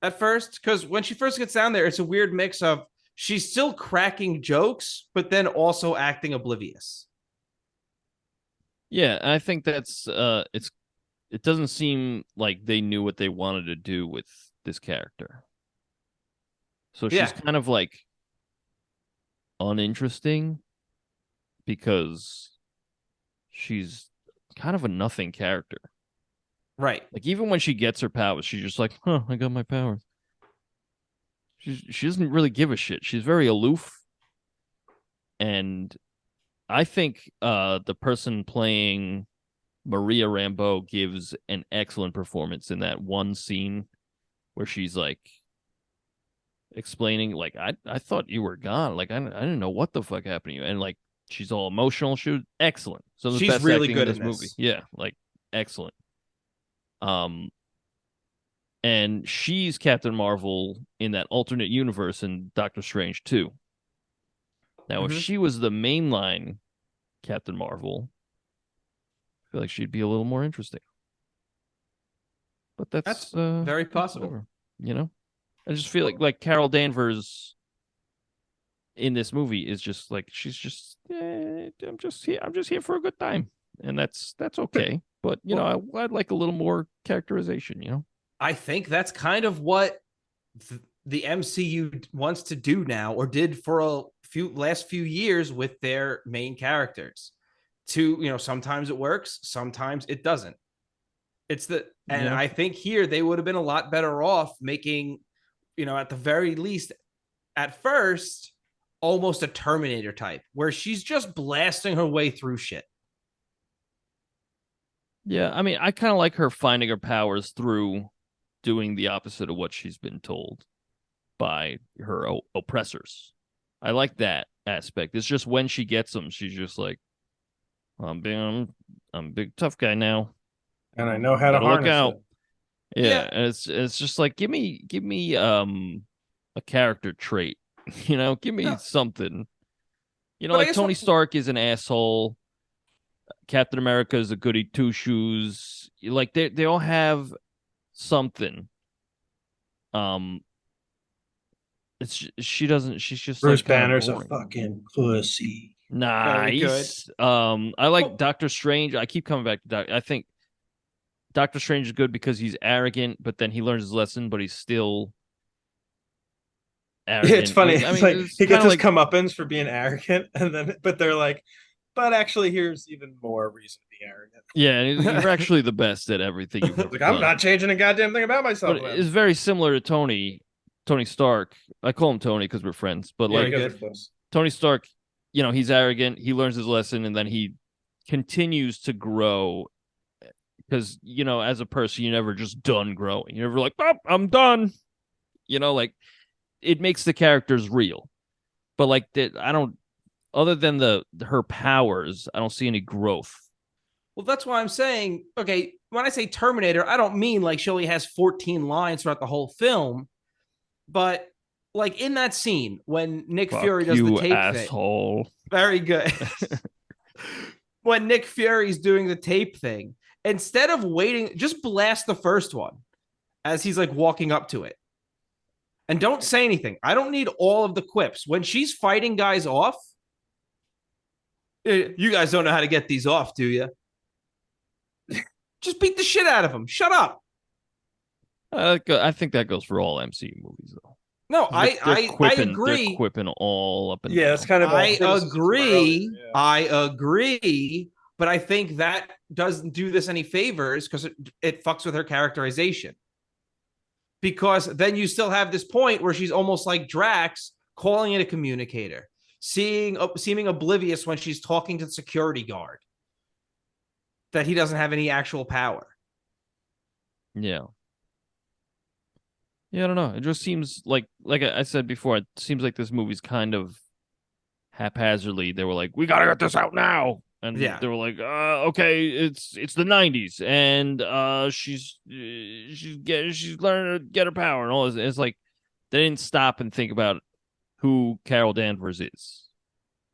at first. Because when she first gets down there, it's a weird mix of she's still cracking jokes, but then also acting oblivious. Yeah, I think that's it doesn't seem like they knew what they wanted to do with this character. So she's Yeah. kind of like uninteresting because she's kind of a nothing character. Right. Like even when she gets her powers, she's just like, "Huh, I got my powers." She doesn't really give a shit. She's very aloof, and I think the person playing Maria Rambeau gives an excellent performance in that one scene where she's like explaining, like, I thought you were gone. Like, I didn't know what the fuck happened to you. And like, she's all emotional. She was excellent. So the She's best really acting good in this in movie. this. Yeah, like excellent. And she's Captain Marvel in that alternate universe in Doctor Strange too. Now, if Mhm. she was the mainline Captain Marvel, I feel like she'd be a little more interesting. But That's that's very possible. whatever, you know. I just feel like Carol Danvers in this movie is just like she's just I'm just here for a good time, and that's okay. But I'd like a little more characterization. I think that's kind of what the MCU wants to do now, or did for a last few years with their main characters. Sometimes it works, sometimes it doesn't. And Yeah. I think here they would have been a lot better off making, at the very least, at first, almost a Terminator type, where she's just blasting her way through shit. Yeah, I mean, I kind of like her finding her powers through doing the opposite of what she's been told by her oppressors. I like that aspect. It's just when she gets them, she's just like, I'm a big tough guy now. And I know how to Gotta look harness out. it. Yeah, and it's just like give me a character trait. Give me something. But I Like guess Tony Stark is an asshole. Captain America is a goody two shoes. Like they all have something. Um, she doesn't. She's just Bruce like kind of Banner's a boring. fucking pussy. Very good. Nice. I like Well- Doctor Strange. I keep coming back to Doctor. I think Doctor Strange is good because he's arrogant, but then he learns his lesson, but he's still arrogant. It's funny. I It's mean, like it's he gets kinda his comeuppance for being arrogant, but they're like, but actually, here's even more reason to be arrogant. yeah, you're actually the best at everything you've ever Like, I'm done. not changing a goddamn thing about myself. But Then. it's very similar to Tony Tony Stark. I call him Tony because we're friends, but Yeah, like you guys good. are close. Tony Stark, he's arrogant. He learns his lesson, and then he continues to grow because as a person, you're never just done growing. You're never like, oh, I'm done. Like it makes the characters real. But like that, I don't. Other than her powers, I don't see any growth. Well, that's why I'm saying, okay, when I say Terminator, I don't mean like she only has 14 lines throughout the whole film, but like in that scene when Nick Fuck Fury does the you, tape thing. asshole. Very good. When Nick Fury's doing the tape thing, instead of waiting, just blast the first one as he's like walking up to it. And don't say anything. I don't need all of the quips. When she's fighting guys off, you guys don't know how to get these off, do you? Just beat the shit out of them. Shut up. I think that goes for all MCU movies, though. No, They're I quipping, agree. They're quipping all up and Yeah, down. that's kind of I criticism from earlier, agree. yeah. I agree. But I think that doesn't do this any favors because it fucks with her characterization. Because then you still have this point where she's almost like Drax calling it a communicator, seeming oblivious when she's talking to the security guard that he doesn't have any actual power. Yeah. Yeah, I don't know. It just seems like I said before, it seems like this movie's kind of haphazardly. They were like, "We gotta get this out now," and Yeah. they were like, "Okay, it's the '90s, and she's learning to get her power and all this." It's like they didn't stop and think about who Carol Danvers is.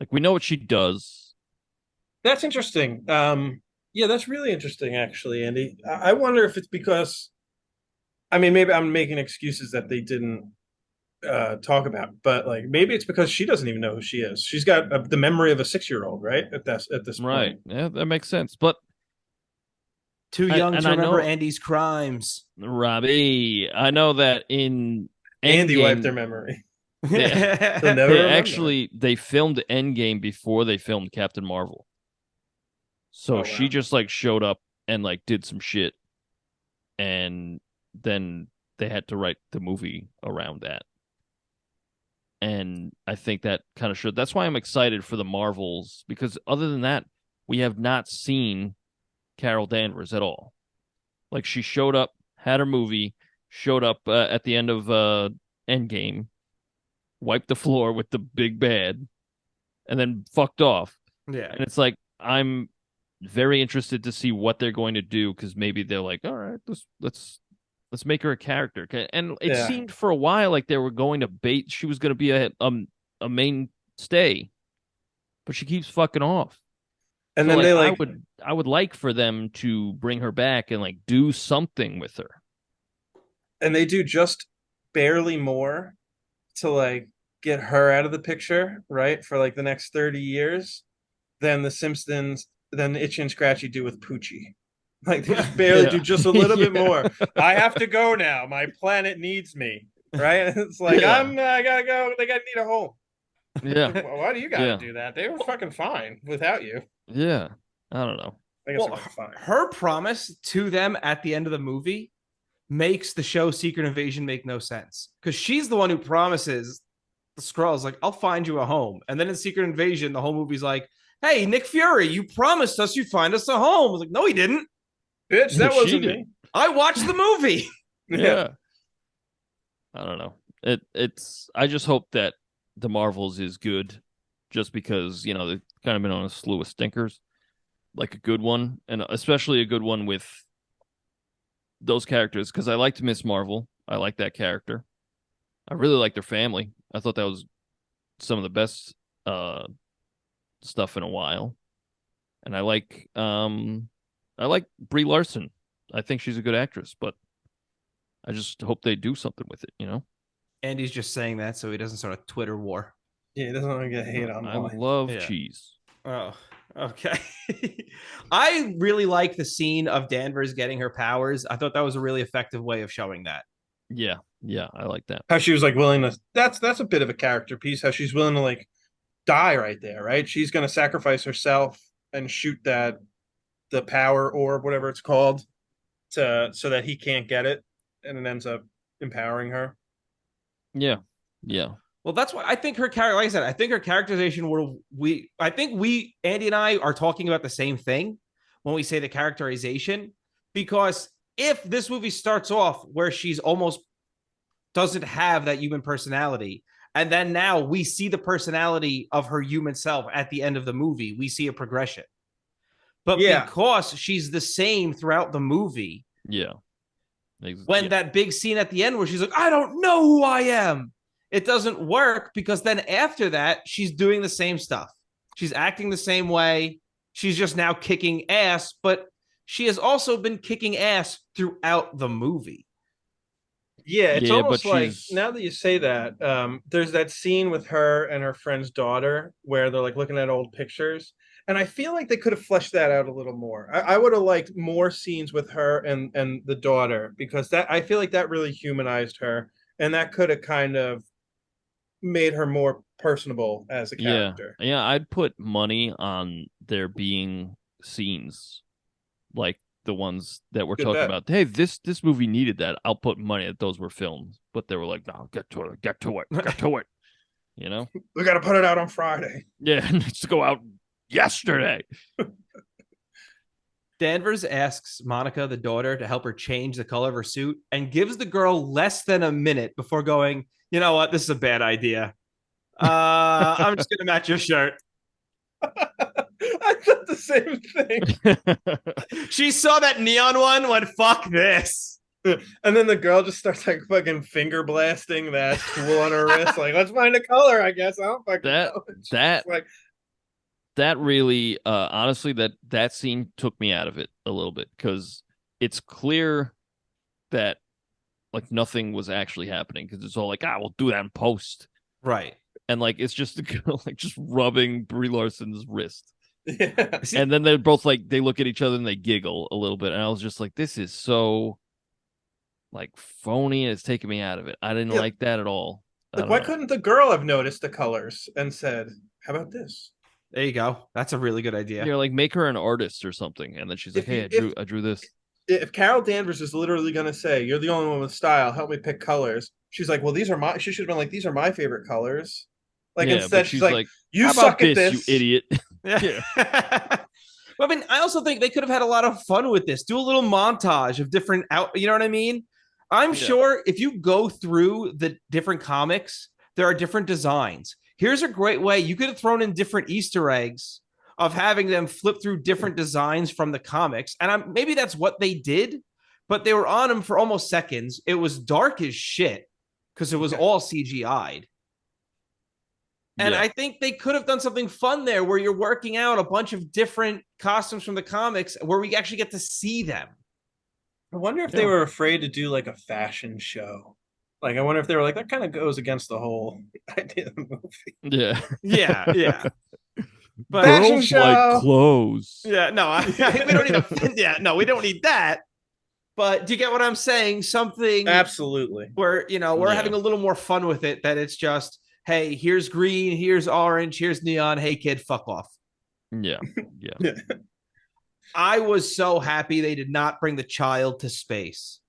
Like we know what she does. That's interesting. Yeah, that's really interesting, actually, Andy. I wonder if it's because, I mean, maybe I'm making excuses that they didn't talk about, but like maybe it's because she doesn't even know who she is. She's got the memory of a 6-year-old, right? At this Right. point. Yeah, that makes sense. But Too young to I remember know Andy's crimes. Robbie, I know that in Andy wiped their Endgame, memory. they, They'll never remember. they filmed Endgame before they filmed Captain Marvel. So Oh she wow. just like showed up and like did some shit, and then they had to write the movie around that. And I think that kind of showed. That's why I'm excited for the Marvels, because other than that, we have not seen Carol Danvers at all. Like she showed up, had her movie, showed up at the end of Endgame, wiped the floor with the big bad, and then fucked off. Yeah. And it's like I'm very interested to see what they're going to do, because maybe they're like, all right, let's make her a character. And it Yeah. seemed for a while like they were going to bait. She was going to be a mainstay, but she keeps fucking off. And So then like they like I would like for them to bring her back and like do something with her. and they do just barely more to like get her out of the picture, right? For like the next 30 years than the Simpsons, than Itchy and Scratchy do with Poochie. Like they just barely do Yeah. just a little bit Yeah. more. I have to go now. My planet needs me. Right? It's like Yeah. I gotta go. They gotta need a home. Yeah. Why do you gotta Yeah. do that? They were fucking fine without you. Yeah. I don't know. I guess Well, they're fine. her promise to them at the end of the movie makes the show Secret Invasion make no sense because she's the one who promises the Skrulls, like, I'll find you a home. And then in Secret Invasion, the whole movie's like, hey, Nick Fury, you promised us you'd find us a home. I was like, no, he didn't. Bitch, that She wasn't did. me. I watched the movie. Yeah. I don't know. It's I just hope that the Marvels is good, just because, they've kind of been on a slew of stinkers. Like a good one, and especially a good one with those characters, because I liked Miss Marvel. I like that character. I really like their family. I thought that was some of the best stuff in a while. And I like Brie Larson. I think she's a good actress, but I just hope they do something with it. Andy's just saying that so he doesn't start a Twitter war. Yeah, he doesn't want to get hate I online. love Yeah. cheese. Oh, okay. I really like the scene of Danvers getting her powers. I thought that was a really effective way of showing that. Yeah, I like that. How she was like willing to that's a bit of a character piece, how she's willing to like die right there, right? She's gonna sacrifice herself and shoot the power orb, whatever it's called, to so that he can't get it, and it ends up empowering her. Yeah. Yeah. Well, that's why I think her character, like I said, I think her characterization I think Andy and I are talking about the same thing when we say the characterization, because if this movie starts off where she's almost doesn't have that human personality, and then now we see the personality of her human self at the end of the movie, we see a progression. But Yeah, because she's the same throughout the movie, Yeah. when Yeah. that big scene at the end where she's like, I don't know who I am, it doesn't work because then after that, she's doing the same stuff. She's acting the same way. She's just now kicking ass, but she has also been kicking ass throughout the movie. yeah. It's Yeah, but almost like she's now that you say that, there's that scene with her and her friend's daughter where they're like looking at old pictures, and I feel like they could have fleshed that out a little more. I would have liked more scenes with her and the daughter because that I feel like that really humanized her, and that could have kind of made her more personable as a yeah. character. Yeah, I'd put money on there being scenes like the ones that we're Good talking bet. about. Hey, this movie needed that. I'll put money that those were filmed. But they were like, no, get to it, get to it. You know? We got to put it out on Friday. Yeah, it needs to go out yesterday. Danvers asks Monica, the daughter, to help her change the color of her suit and gives the girl less than a minute before going, you know what? This is a bad idea. I'm just going to match your shirt. I thought the same thing. She saw that neon one, went, fuck this. And then the girl just starts like fucking finger blasting that tool on her wrist. Like, let's find a color, I guess. I don't fucking that know. that Like, that really honestly that scene took me out of it a little bit because it's clear that like nothing was actually happening because it's all like, we'll do that in post. Right. And like it's just the girl like just rubbing Brie Larson's wrist. yeah. And then they're both like they look at each other and they giggle a little bit. And I was just like, this is so like phony and it's taking me out of it. I didn't Yeah. like that at all. I Like, don't why know. couldn't the girl have noticed the colors and said, how about this? There you go. That's a really good idea. You're like make her an artist or something. And then she's like, If hey, you I drew this. if Carol Danvers is literally gonna say, you're the only one with style, help me pick colors, she's like, well, these are my she should have been like, these are my favorite colors. Like Yeah, but instead she's she's like, like, you how about suck at this, you this. idiot? Yeah. Yeah. I mean, I also think they could have had a lot of fun with this. Do a little montage of different you know what I mean? I'm Yeah. sure if you go through the different comics, there are different designs. Here's a great way you could have thrown in different Easter eggs of having them flip through different designs from the comics. And maybe that's what they did, but they were on them for almost seconds. It was dark as shit because it was all CGI'd. And Yeah. I think they could have done something fun there where you're working out a bunch of different costumes from the comics where we actually get to see them. I wonder if they Yeah. were afraid to do like a fashion show. Like, I wonder if they were like, that kind of goes against the whole idea of the movie. Yeah. Yeah, yeah. But Fashion Girls show. like clothes. yeah, no, we don't need a yeah, no, we don't need that. But do you get what I'm saying? Something Absolutely. where, we're Yeah. having a little more fun with it, that it's just, hey, here's green, here's orange, here's neon. Hey, kid, fuck off. Yeah. Yeah. Yeah. I was so happy they did not bring the child to space.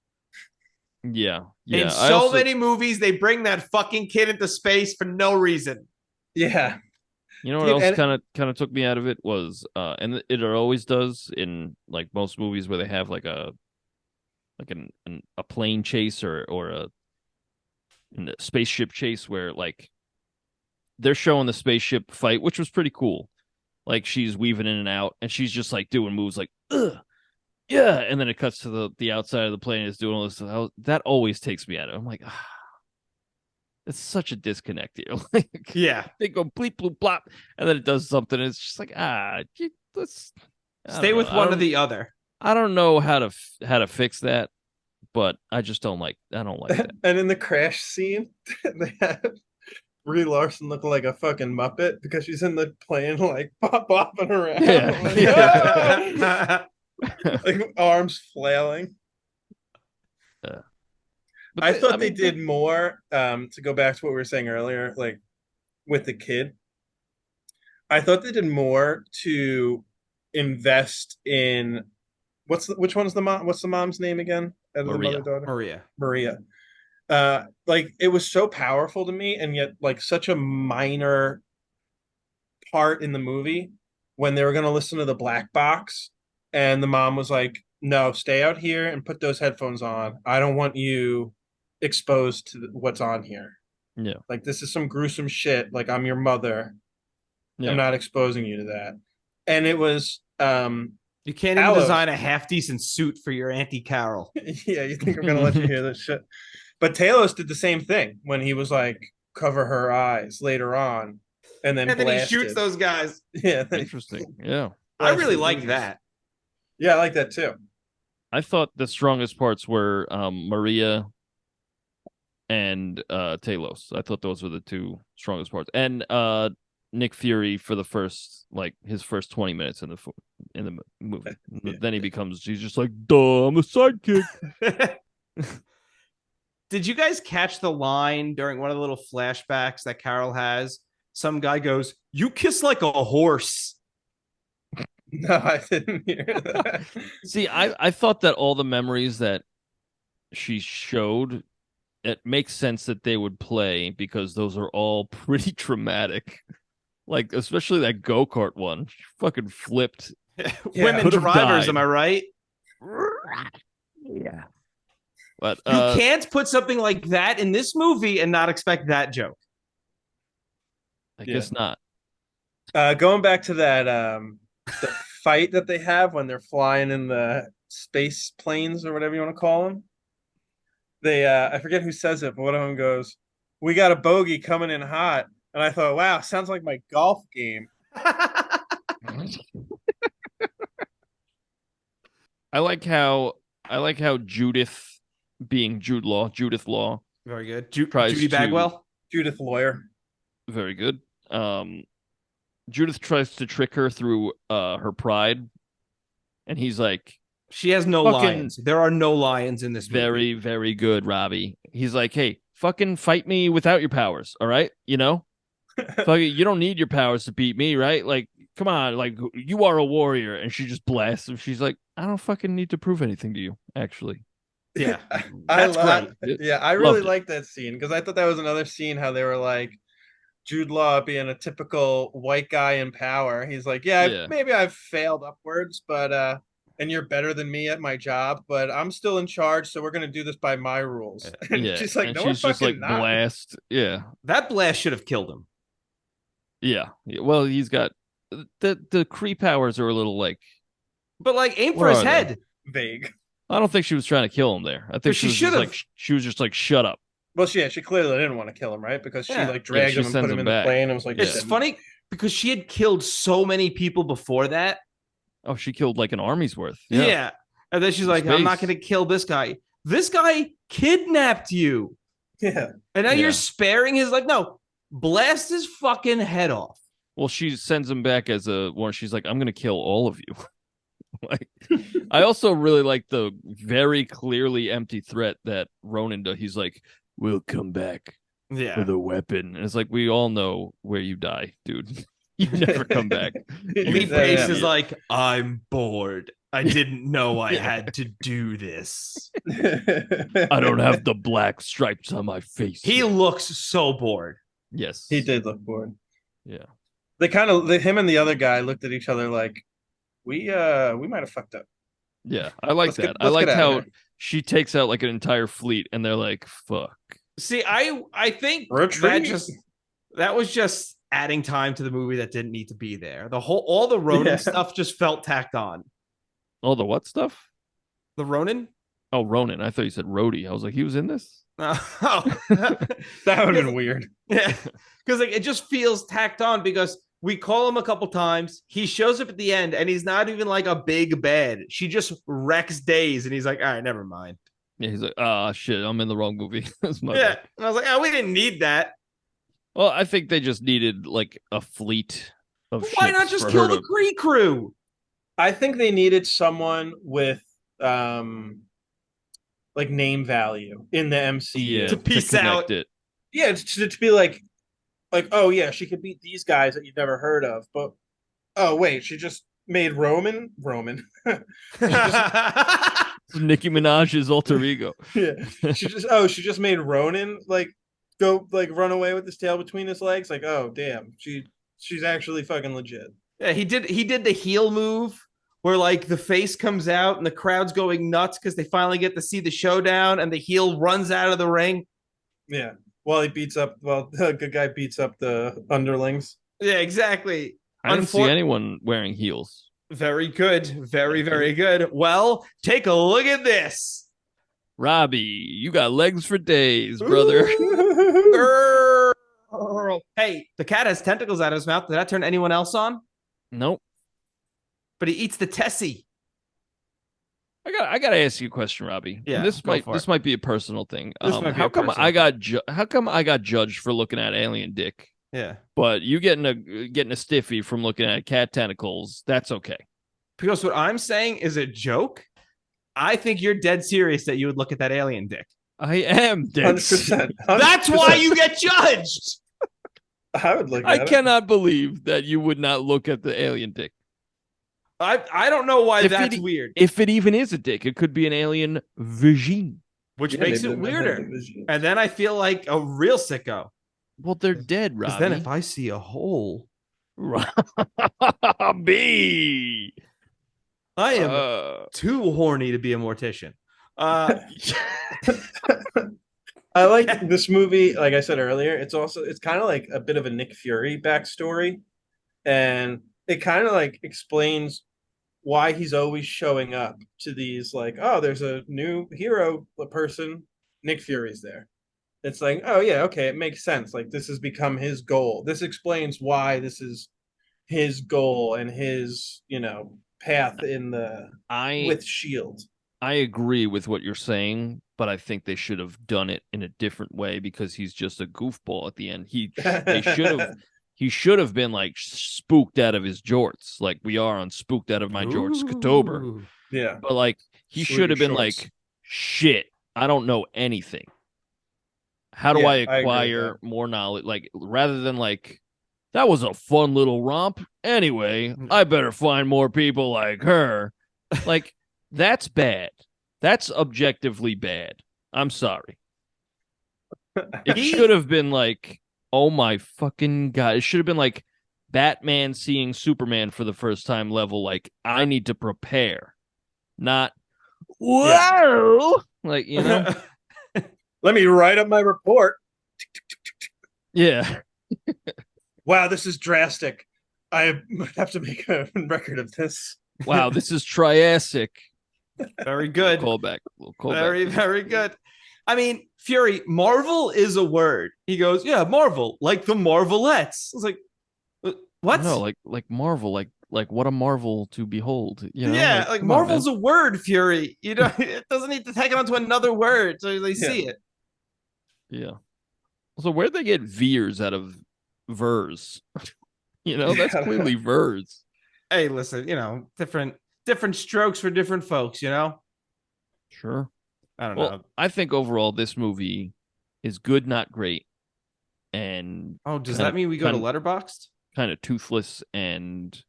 Yeah. In Yeah. so many movies, they bring that fucking kid into space for no reason. Yeah. You know what Dude, else and- kind of took me out of it was and it always does in like most movies where they have like a plane chase or a spaceship chase where like they're showing the spaceship fight, which was pretty cool. Like she's weaving in and out and she's just like doing moves like ugh, yeah, and then it cuts to the outside of the plane and it's doing all this stuff. That always takes me out of it. I'm like, it's such a disconnect here. Like, Yeah. they go bleep bloop blop, and then it does something. And it's just like let's Stay with one or the other. I don't know how to fix that, but I just don't like. I don't like that. And in the crash scene, they have Brie Larson looking like a fucking Muppet because she's in the plane, like bopping around. Yeah. Like, Yeah. like arms flailing. But I thought they did more. To go back to what we were saying earlier, like with the kid, I thought they did more to invest in which one's the mom? What's the mom's name again? The Maria. mother daughter Maria. Maria. Like it was so powerful to me, and yet like such a minor part in the movie when they were going to listen to the black box, and the mom was like, no, stay out here and put those headphones on. I don't want you exposed to what's on here. Yeah. Like this is some gruesome shit. Like I'm your mother. I'm Yeah. not exposing you to that. And it was You can't even Talos. design a half decent suit for your Auntie Carol. Yeah, you think I'm gonna let you hear this shit? But Talos did the same thing when he was like, cover her eyes later on, and then And then he shoots blasted. those guys. Yeah, Interesting. Yeah. I really blasted like Goonies. that. Yeah, I like that too. I thought the strongest parts were Maria and Talos. I thought those were the two strongest parts. And Nick Fury for the first his first 20 minutes in the movie. Yeah. Then he's just like, duh, I'm a sidekick. Did you guys catch the line during one of the little flashbacks that Carol has? Some guy goes, "You kiss like a horse." No, I didn't hear that. See, I thought that all the memories that she showed, it makes sense that they would play because those are all pretty traumatic. Like, especially that go-kart one. She fucking flipped. Women Could've drivers, died. am I right? Yeah. But You can't put something like that in this movie and not expect that joke. I guess not. Going back to that the fight that they have when they're flying in the space planes or whatever you want to call them. They I forget who says it, but one of them goes, "We got a bogey coming in hot." And I thought, wow, sounds like my golf game. I like how Judith, being Judith Law, Very good. tries Judy to- Bagwell. Judith Lawyer. very good. Judith tries to trick her through her pride, and he's like, She has no Fucking- lions. There are no lions in this movie. very, very good, Robbie. He's like, hey, fucking fight me without your powers, all right? You know? Fucking, you don't need your powers to beat me, right? Like, come on, like, you are a warrior. And she just blasts him. She's like, I don't fucking need to prove anything to you, actually. Yeah. I That's great. Yeah, I really Loved it. liked that scene because I thought that was another scene how they were like Jude Law being a typical white guy in power. He's like, Yeah. maybe I've failed upwards, but and you're better than me at my job, but I'm still in charge, so we're gonna do this by my rules. And Yeah. she's like, and no, she's we're just like fucking not. blast. Yeah. That blast should have killed him. Yeah. Well, he's got the Kree powers are a little like, But like, aim for Where his are they? head. Vague. I don't think she was trying to kill him there. I think But she she was just should've. like, she was just like, shut up. Well, she clearly didn't want to kill him, right? Because she Yeah. like dragged she him and sends put him him in back. the plane and was like, It's "Shit." funny because she had killed so many people before that. Oh, she killed like an army's worth. Yeah. And then she's like, I'm not Space. going to kill this guy. This guy kidnapped you. Yeah. And now Yeah. you're sparing his life. No, blast his fucking head off. Well, she sends him back as a one. She's like, I'm gonna kill all of you. Like, I also really like the very clearly empty threat that Ronan does. He's like, we'll come back Yeah. with a weapon. And it's like, we all know where you die, dude. You never come back. Lee Yeah. Pace is like, I'm bored. I didn't know I had to do this. I don't have the black stripes on my face. He yet. looks so bored. Yes. He did look bored. Yeah. They kind of him and the other guy looked at each other like, we might have fucked up. Yeah. I like Let's that. get- I let's liked get out of how here. she takes out like an entire fleet and they're like, fuck. See, I think Retreat. that was just adding time to the movie that didn't need to be there. All the Ronin Yeah. stuff just felt tacked on. Oh, the what stuff? The Ronin? Oh, Ronan. I thought you said Rhodey. I was like, he was in this? Oh. That would have been weird. Yeah, because like it just feels tacked on because we call him a couple times. He shows up at the end and he's not even like a big bad. She just wrecks days and he's like, all right, never mind. Yeah, he's like, ah, shit, I'm in the wrong movie. That's my Yeah. bad. And I was like, oh, we didn't need that. Well, I think they just needed like a fleet of Why not ships just for kill her the to- Kree crew? I think they needed someone with like name value in the MCU. yeah, To piece connect out. it. Yeah, to be like, oh yeah, she could beat these guys that you've never heard of, but oh wait, she just made Roman. Nicki Minaj's alter ego. Yeah, she just made Ronan like go like run away with his tail between his legs. Like, oh damn, she's actually fucking legit. Yeah, he did the heel move where like the face comes out and the crowd's going nuts because they finally get to see the showdown and the heel runs out of the ring. Yeah, while the good guy beats up the underlings. Yeah, exactly. I didn't see anyone wearing heels. Very good. Very good. Well, take a look at this. Robbie, you got legs for days, brother. Hey, the cat has tentacles out of his mouth. Did that turn anyone else on? Nope. But he eats the Tessie. I gotta ask you a question, Robbie. Yeah, and this might be a personal thing. How come I got judged for looking at alien dick? Yeah, But you getting a stiffy from looking at cat tentacles? That's okay. because what I'm saying is a joke. I think you're dead serious that you would look at that alien dick. I am dead. 100%. That's why you get judged. I would look. I cannot believe that you would not look at the alien dick. I don't know why If that's it- weird. If it even is a dick, it could be an alien vagine. Which Yeah, makes maybe it they might have weirder. the vision. And then I feel like a real sicko. Well, they're dead, Because Robbie. then if I see a hole, Robbie. I am too horny to be a mortician. I like this movie. Like I said earlier, it's kind of like a bit of a Nick Fury backstory, and it kind of like explains why he's always showing up to these like, oh, there's a new hero person. Nick Fury's there. It's like, oh yeah, okay, it makes sense. Like this has become his goal. This explains why this is his goal and his, path in the with Shield. I agree with what you're saying, but I think they should have done it in a different way because he's just a goofball at the end. He should have been like spooked out of his jorts, like we are on Spooked Out of My Jorts October. Yeah. But like he Sleep should have your been shorts. like, shit, I don't know anything. How do Yeah, I I agree with acquire more knowledge? Like rather than like, that was a fun little romp. Anyway, I better find more people like her. Like, that's bad. That's objectively bad. I'm sorry. It should have been like, oh my fucking God. It should have been like Batman seeing Superman for the first time level. Like, I need to prepare. Not, whoa. Like, Let me write up my report. Yeah. Wow, this is drastic. I might have to make a record of this. Wow, this is Triassic. Very good. Call back. Very good. I mean, Fury, Marvel is a word. He goes, yeah, Marvel, like the Marvelettes. I was like, what? No, like Marvel, like what a marvel to behold. Yeah, like come on, Marvel's man. a word, Fury. It doesn't need to take it onto another word so they see it. Yeah. So where'd they get veers out of vers? That's clearly vers. Hey, listen, different strokes for different folks, Sure. I don't know. I think overall this movie is good, not great. And does that mean we go to Letterboxd? Kind of toothless, and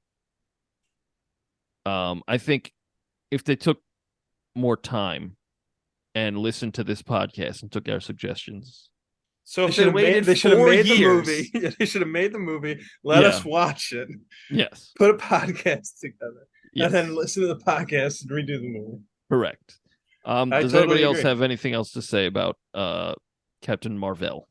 I think if they took more time and listened to this podcast and took our suggestions. So if they waited they should have 4 made years, the movie. Yeah, they should have made the movie. Let us watch it. Yes. Put a podcast together. Yes. And then listen to the podcast and redo the movie. Correct. Does totally anybody else agree. have anything else to say about Captain Marvel?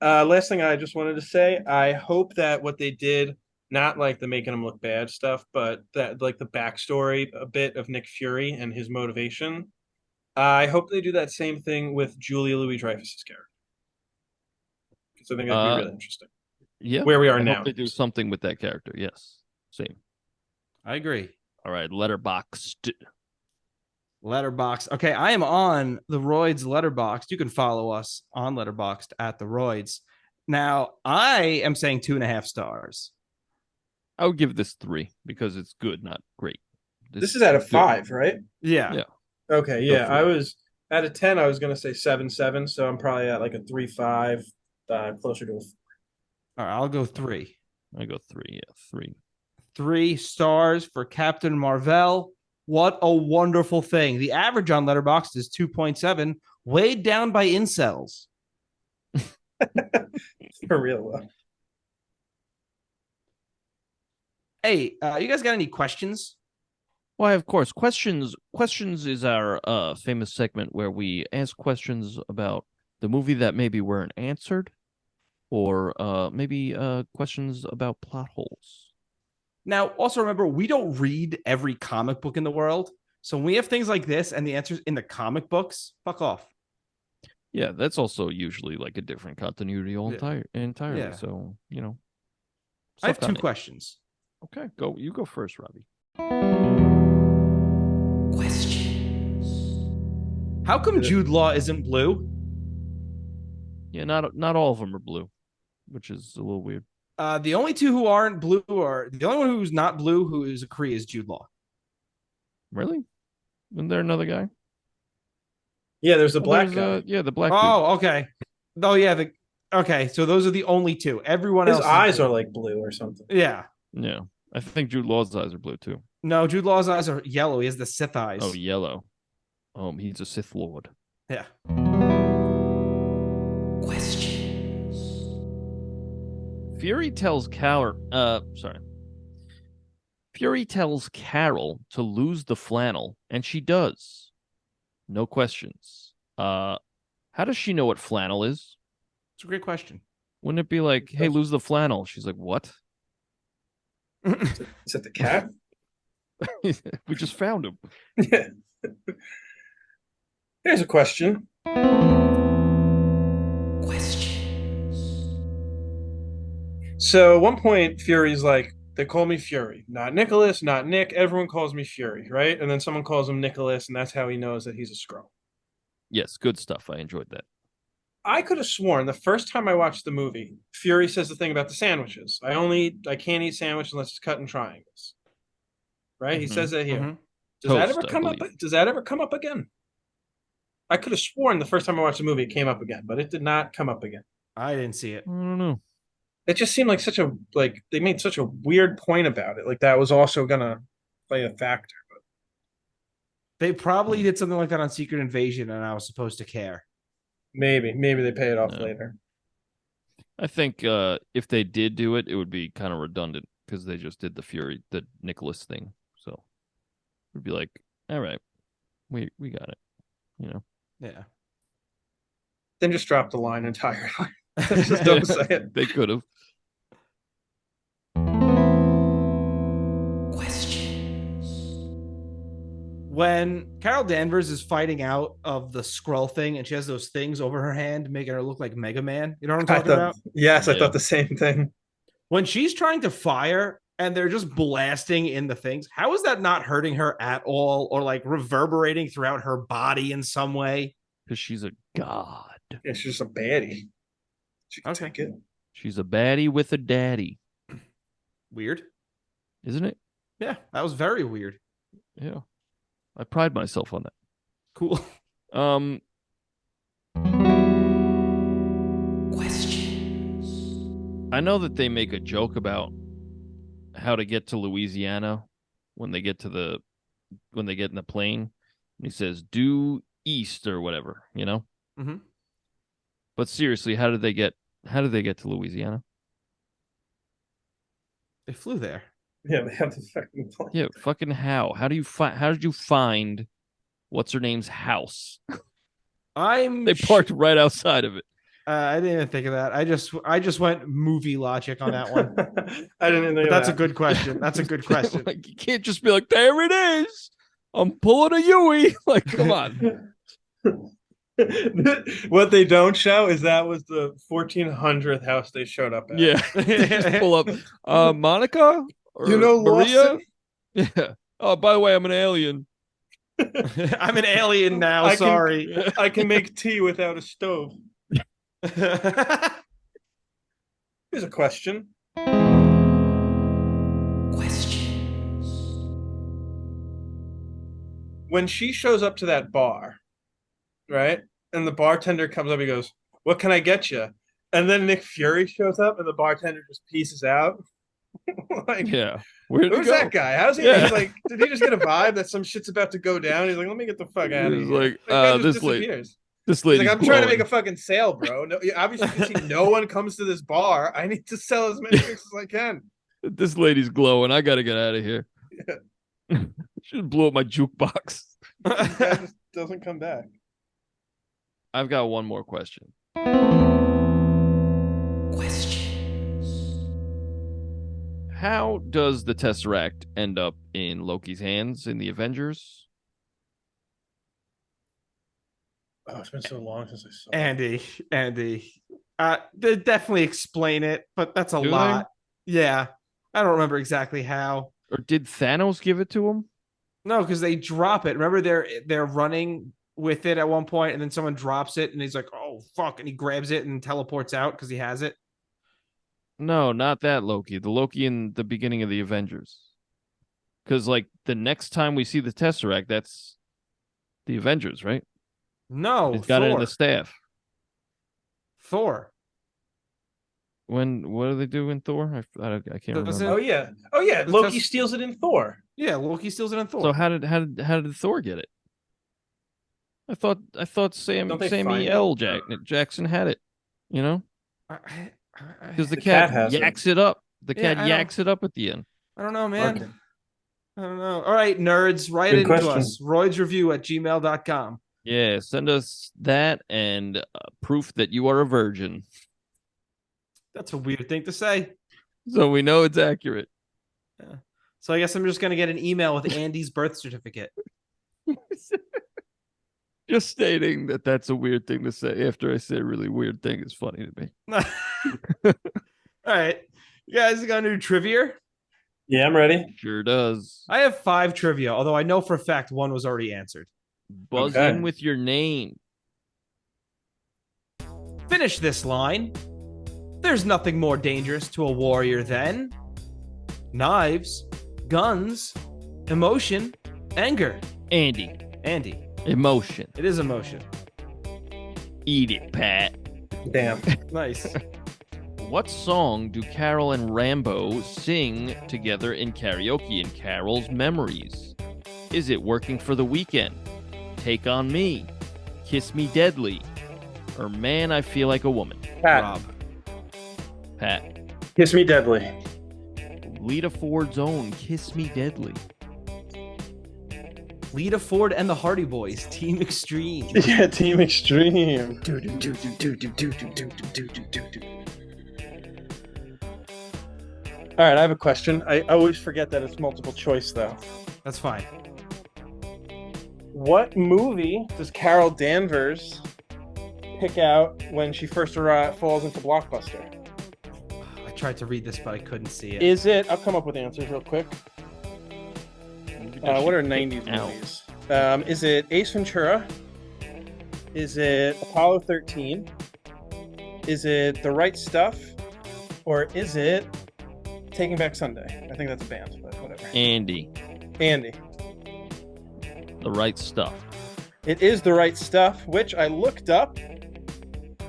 Last thing I just wanted to say, I hope that what they did, not like the making him look bad stuff, but that like the backstory a bit of Nick Fury and his motivation. I hope they do that same thing with Julia Louis-Dreyfus's character. Because I think that'd be really interesting. Yeah. Where we are I now. hope they do something with that character. Yes. Same. I agree. All right. Letterboxd. Letterboxd. Okay, I am on the Royds Letterboxd. You can follow us on Letterboxd at the Royds. Now, I am saying 2.5 stars. I would give this 3 because it's good, not great. This is out of 5, right? Yeah. Yeah. Okay, yeah. for I it. was out of 10, I was gonna say 7.7, so I'm probably at like a 3.5, closer to a 4. All right, I'll go 3. I go 3. Yeah, 3. 3 stars for Captain Marvel. What a wonderful thing. The average on Letterboxd is 2.7, weighed down by incels. For real though. Hey, you guys got any questions? Why, of course. Questions is our famous segment where we ask questions about the movie that maybe weren't answered, or maybe questions about plot holes. Now, also remember, we don't read every comic book in the world. So when we have things like this and the answers in the comic books, fuck off. Yeah, that's also usually like a different continuity entirely. Yeah. So, I have suck on two it. questions. Okay, you go first, Robbie. How come Jude Law isn't blue? Yeah, not all of them are blue, which is a little weird. The only two who aren't blue are the only one who's not blue who is a Kree is Jude Law. Really? Isn't there another guy? Yeah, there's a Well, black there's, guy. yeah, the black dude. Oh, okay. Oh, yeah. Okay, so those are the only two. Everyone His else. eyes are like blue or something. Yeah. Yeah, I think Jude Law's eyes are blue too. No, Jude Law's eyes are yellow. He has the Sith eyes. Oh, yellow. He's a Sith Lord. Yeah. Fury tells Carol to lose the flannel, and she does. No questions. How does she know what flannel is? It's a great question. Wouldn't it be like, hey, lose the flannel? She's like, what? Is it the cat? We just found him. Yeah. Here's a question. So at one point, Fury's like, they call me Fury. Not Nicholas, not Nick. Everyone calls me Fury, right? And then someone calls him Nicholas, and that's how he knows that he's a Skrull. Yes, good stuff. I enjoyed that. I could have sworn the first time I watched the movie, Fury says the thing about the sandwiches. I can't eat sandwich unless it's cut in triangles. Right? He says that here. Mhm. Does that Toast, ever I come up? believe. Does that ever come up again? I could have sworn the first time I watched the movie it came up again, but it did not come up again. I didn't see it. I don't know. It just seemed like they made such a weird point about it. Like that was also gonna play a factor. They probably did something like that on Secret Invasion, and I was supposed to care. Maybe they pay it off No. later. I think if they did do it, it would be kind of redundant because they just did the Nicholas thing. So it would be like, all right, we got it. Yeah. Then just drop the line entirely. Just don't say it. They could have. When Carol Danvers is fighting out of the Skrull thing and she has those things over her hand, making her look like Mega Man. You know what I'm talking about? Yes, I Yeah. thought the same thing. When she's trying to fire and they're just blasting in the things, how is that not hurting her at all or like reverberating throughout her body in some way? Because she's a god. Yeah, she's just a baddie. She can Okay. take it. She's a baddie with a daddy, Weird. isn't it? Yeah, that was very weird. Yeah. I pride myself on that. Cool. I know that they make a joke about how to get to Louisiana when they get in the plane. And he says, due east or whatever, Mhm. But seriously, how did they get to Louisiana? They flew there. Yeah, they have the fucking plane. Yeah, fucking how? How did you find what's her name's house? They parked right outside of it. I didn't even think of that. I just went movie logic on that one. I didn't think But of that's that. a good question. That's a good question. Like, you can't just be like, there it is. I'm pulling a Yui. Like, come on. What they don't show is that was the 1400th house they showed up at. Yeah. Just pull up Monica or You know Maria. Lawson? Yeah. Oh, by the way, I'm an alien. I'm an alien now. Sorry. I can make tea without a stove. Here's a question. When she shows up to that bar, right? And the bartender comes up, he goes, "What can I get you?" And then Nick Fury shows up, and the bartender just pieces out. Like, Yeah. Where'd he who's go? that guy? How's he? Yeah. He's like, did he just get a vibe that some shit's about to go down? He's like, let me get the fuck out of He's here. like, That guy this just lady, disappears. this He's lady's like, I'm trying to make glowing. a fucking sale, bro. No, obviously, you see no one comes to this bar. I need to sell as many drinks as I can. This lady's glowing. I gotta get out of here. Yeah. Should blow up my jukebox. This guy just doesn't come back. I've got one more question. How does the Tesseract end up in Loki's hands in the Avengers? Oh, it's been so long since I saw Andy. They definitely explain it, but that's a Do lot. Yeah. I don't remember exactly how. Or did Thanos give it to him? No, because they drop it. Remember they're running with it at one point, and then someone drops it, and he's like, "Oh fuck!" and he grabs it and teleports out because he has it. No, not that Loki. The Loki in the beginning of the Avengers. Because, like, the next time we see the Tesseract, that's the Avengers, right? No, He's got it in the staff. Thor. What do they do in Thor? I can't Does remember. Oh yeah. The Loki Tess- steals it in Thor. Yeah, Loki steals it in Thor. So how did Thor get it? I thought Don't they Sammy find L. it? Jackson had it. You know, because the The cat cat has it. yaks it up. The Yeah, cat I yaks it up at the end. I don't know, man. Okay. I don't know. All right, nerds, write Good into question. us. roydsreview@gmail.com. Yeah, send us that and proof that you are a virgin, That's a weird thing to say. so we know it's accurate. So I guess I'm just gonna get an email with Andy's birth certificate. Just stating that that's a weird thing to say after I say a really weird thing is funny to me. All right, you guys got to do trivia. Yeah, I'm ready. Sure does. I have 5 trivia, although I know for a fact one was already answered. Buzz Okay. in with your name. Finish this line. There's nothing more dangerous to a warrior than knives, guns, emotion, anger. Andy, Andy, emotion. it is emotion. Eat it, Pat. Damn. Nice. What song do Carol and Rambo sing together in karaoke in Carol's Memories? Is it Working for the Weekend? Take on Me? Kiss Me Deadly? Or Man, I Feel Like a Woman? Pat. Rob. Pat. Kiss Me Deadly. Lita Ford's own Kiss Me Deadly. Lita Ford and the Hardy Boys, Team Extreme. Yeah, Team Extreme. All right, I have a question. I always forget that it's multiple choice, though. That's fine. What movie does Carol Danvers pick out when she first falls into Blockbuster? I tried to read this, but I couldn't see it. Is it? I'll come up with answers real quick. What are 90s Ow. movies? Is it Ace Ventura? Is it Apollo 13? Is it The Right Stuff? Or is it Taking Back Sunday? I think that's a band, but whatever. Andy. Andy. The Right Stuff. It is The Right Stuff, which I looked up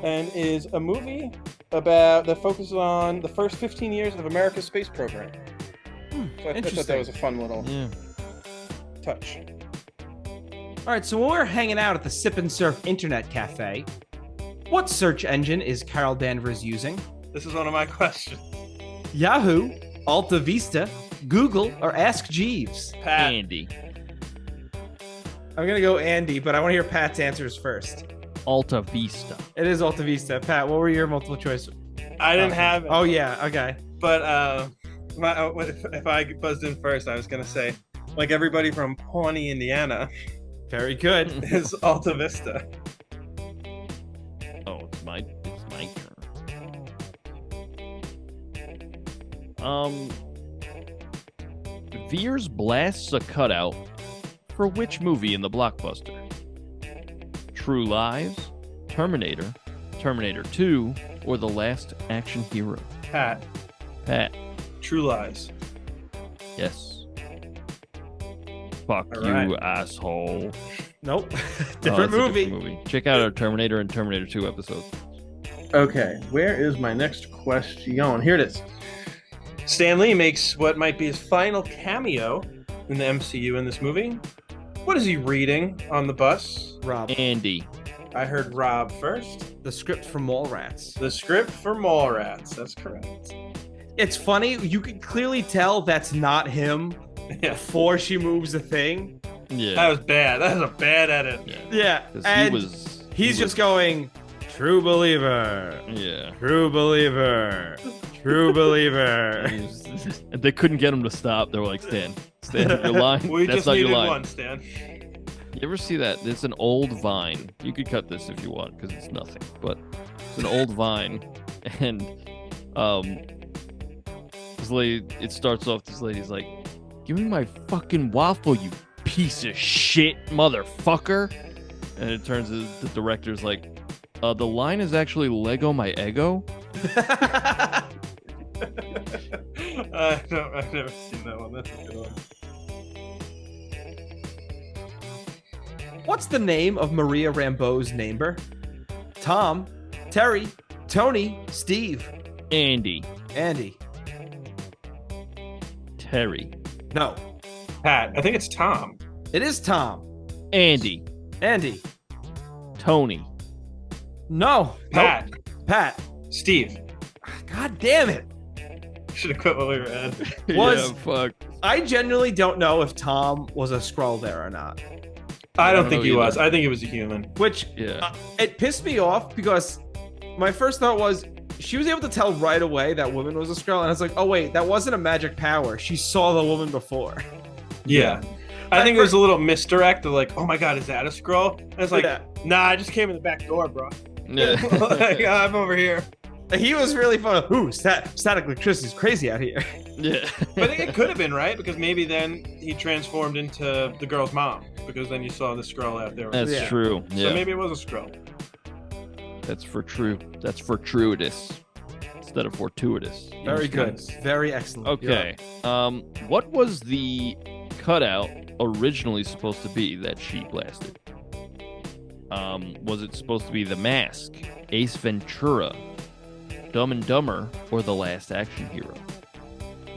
and is a movie that focuses on the first 15 years of America's space program. So I thought that was a fun little Yeah. touch. All right, so when we're hanging out at the Sip and Surf Internet Cafe, what search engine is Carol Danvers using? This is one of my questions. Yahoo, Alta Vista, Google, or Ask Jeeves? Pat. Andy. I'm going to go Andy, but I want to hear Pat's answers first. Alta Vista. It is Alta Vista. Pat, what were your multiple choice? I didn't have it. Oh, yeah, okay. But if I buzzed in first, I was going to say, like everybody from Pawnee, Indiana, Very good. is Alta Vista. Oh, it's my turn. Veers blasts a cutout for which movie in the blockbuster? True Lies, Terminator, Terminator 2, or The Last Action Hero? Pat. Pat. True Lies. Yes. Fuck All you, right. asshole. Nope. Oh, different that's a movie. different movie. Check out our Terminator and Terminator 2 episodes. Okay, where is my next question? Here it is. Stan Lee makes what might be his final cameo in the MCU in this movie. What is he reading on the bus? Rob. Andy. I heard Rob first. The script for Mallrats. The script for Mallrats. That's correct. It's funny. You can clearly tell that's not him Yeah. before she moves a thing. Yeah. That was bad. That was a bad edit. Yeah. 'Cause And he's just going, true believer. Yeah. True believer. True believer. They couldn't get him to stop. They were like, Stan, your line. We That's just not your needed line. one, Stan. You ever see that? It's an old Vine. You could cut this if you want because it's nothing. But it's an old Vine, and this lady. It starts off. This lady's like, "Give me my fucking waffle, you piece of shit, motherfucker!" And it turns to the director's like, "The line is actually Lego my ego." I've never seen that one. That's a good one. What's the name of Maria Rambeau's neighbor? Tom, Terry, Tony, Steve, Andy, Andy. Terry, No, Pat. I think it's Tom. it is Tom. Andy, Andy. Tony. No, Pat. Nope. Pat. Steve. God damn it. Should have quit while we were ahead. Was- Yeah, fuck. I genuinely don't know if Tom was a Skrull there or not. I don't don't think know he either. was. I think he was a human. Which Yeah. it pissed me off because my first thought was she was able to tell right away that woman was a Skrull, and I was like, oh wait, that wasn't a magic power. She saw the woman before. Yeah. I think it was a little misdirect of like, oh my god, is that a scroll? And it's like, Yeah. nah, I just came in the back door, bro. Yeah. Like, I'm over here. He was really fun. Ooh, static electricity is crazy out here. Yeah. But I think it could have been, right? Because maybe then he transformed into the girl's mom. Because then you saw the scroll out there. That's Yeah. true. Yeah. So maybe it was a scroll. That's for true. That's fortuitous instead of fortuitous. Very good. Nice. Very excellent. Okay. What was the cutout originally supposed to be that she blasted? Was it supposed to be The Mask, Ace Ventura, Dumb and Dumber, or The Last Action Hero?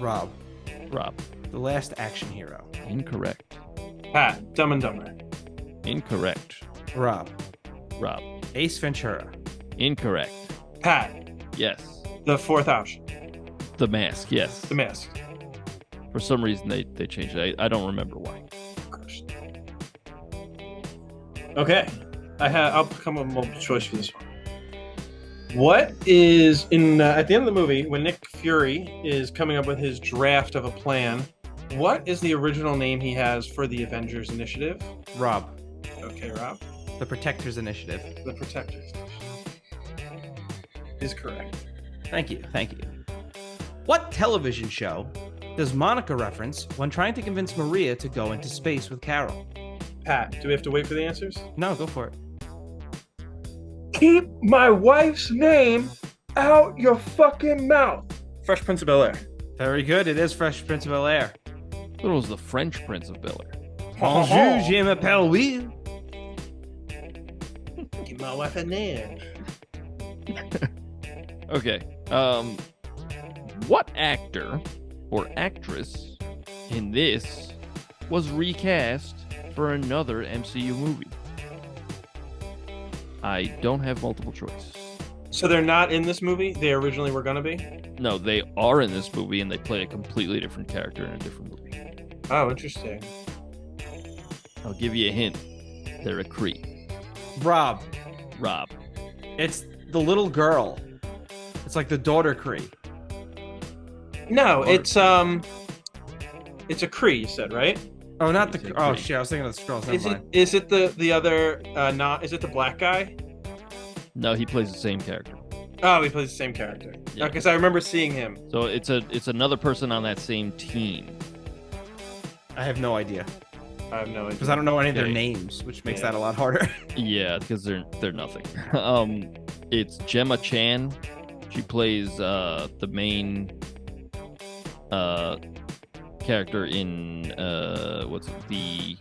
Rob, Rob. the last action hero. Incorrect. Pat, Dumb and Dumber. Incorrect. Rob, Rob. Ace Ventura. Incorrect. Pat, Yes. the fourth option. The Mask. Yes. The mask. For some reason they changed it. I don't remember why. Of course. Okay. I'll come up with multiple choice for this one. What is in at the end of the movie when Nick Fury is coming up with his draft of a plan? What is the original name he has for the Avengers Initiative? Rob, Okay, Rob. the Protectors Initiative. The Protectors is correct. Thank you. Thank you. What television show does Monica reference when trying to convince Maria to go into space with Carol? Pat, do we have to wait for the answers? No, go for it. Keep my wife's name out your fucking mouth. Fresh Prince of Bel-Air. Very good. It is Fresh Prince of Bel-Air. It was the French Prince of Bel-Air. Bonjour, je m'appelle Will. Keep my wife a name. Okay. What actor or actress in this was recast for another MCU movie? I don't have multiple choice. So they're not in this movie? They originally were gonna be? No, they are in this movie and they play a completely different character in a different movie. Oh, interesting. I'll give you a hint. They're a Cree. Rob, Rob. it's the little girl. It's like the daughter Cree. No, it's a Kree, you said, right? Oh, not It's the. a Oh Cree. shit! I was thinking of the Skrulls. Never Is it mind. is it the other not is it the black guy? No, he plays the same character. Oh, he plays the same character. Yeah. Because I remember seeing him. So it's another person on that same team. I have no idea I have no idea. because I don't know any of their Okay. names, which makes Yeah. that a lot harder. Yeah, because they're nothing. It's Gemma Chan. She plays the main character in what's it, the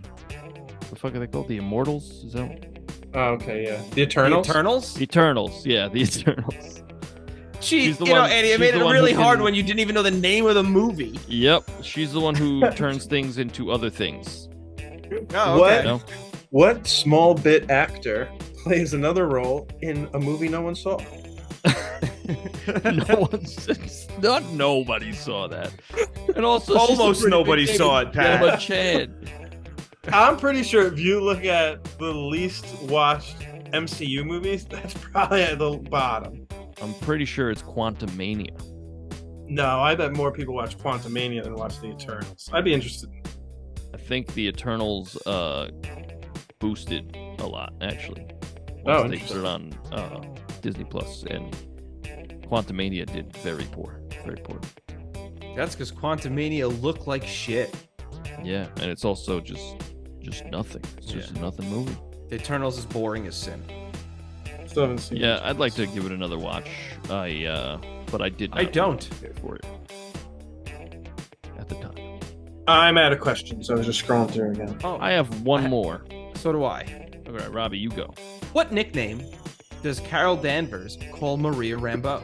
fuck are they called? The Immortals? Is that Oh, okay, yeah. The The Eternals? Eternals. Eternals? Yeah, the Eternals. She, the you know, one- Andy, it she's made the it one really who hard can- when you didn't even know the name of the movie. Yep, she's the one who turns things into other things. Oh, What? okay. No? What small bit actor plays another role in a movie no one saw? Nobody saw that. And also, she's a Almost pretty nobody big saw name. it, Pat. Emma Chan. I'm pretty sure if you look at the least watched MCU movies, that's probably at the bottom. I'm pretty sure it's Quantumania. No, I bet more people watch Quantumania than watch The Eternals. I'd be interested. I think the Eternals boosted a lot, actually. Oh, Once they put it on Disney Plus, and Quantumania did very poor. Very poor. That's because Quantumania looked like shit. Yeah, and it's also just nothing. It's just a nothing movie. The Eternals is boring as sin. Still haven't seen Yeah, it. I'd like to give it another watch. But I did not. I don't. care for it at the time. I'm out of questions, so I was just scrolling through again. Oh, I have one more. so do I. All right, Robbie, you go. What nickname does Carol Danvers call Maria Rambeau?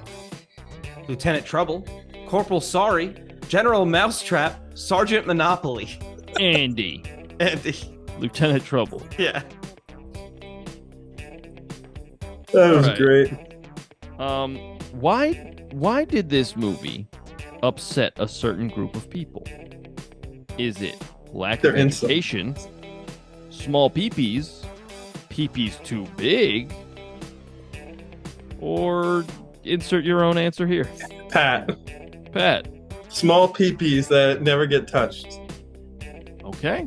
Lieutenant Trouble, Corporal Sorry, General Mousetrap, Sergeant Monopoly. Andy, Andy. Lieutenant Trouble. Yeah. That was Alright. great. Why did this movie upset a certain group of people? Is it lack They're of education, small peepees, peepees too big, or insert your own answer here? Pat, Pat. small peepees that never get touched. Okay.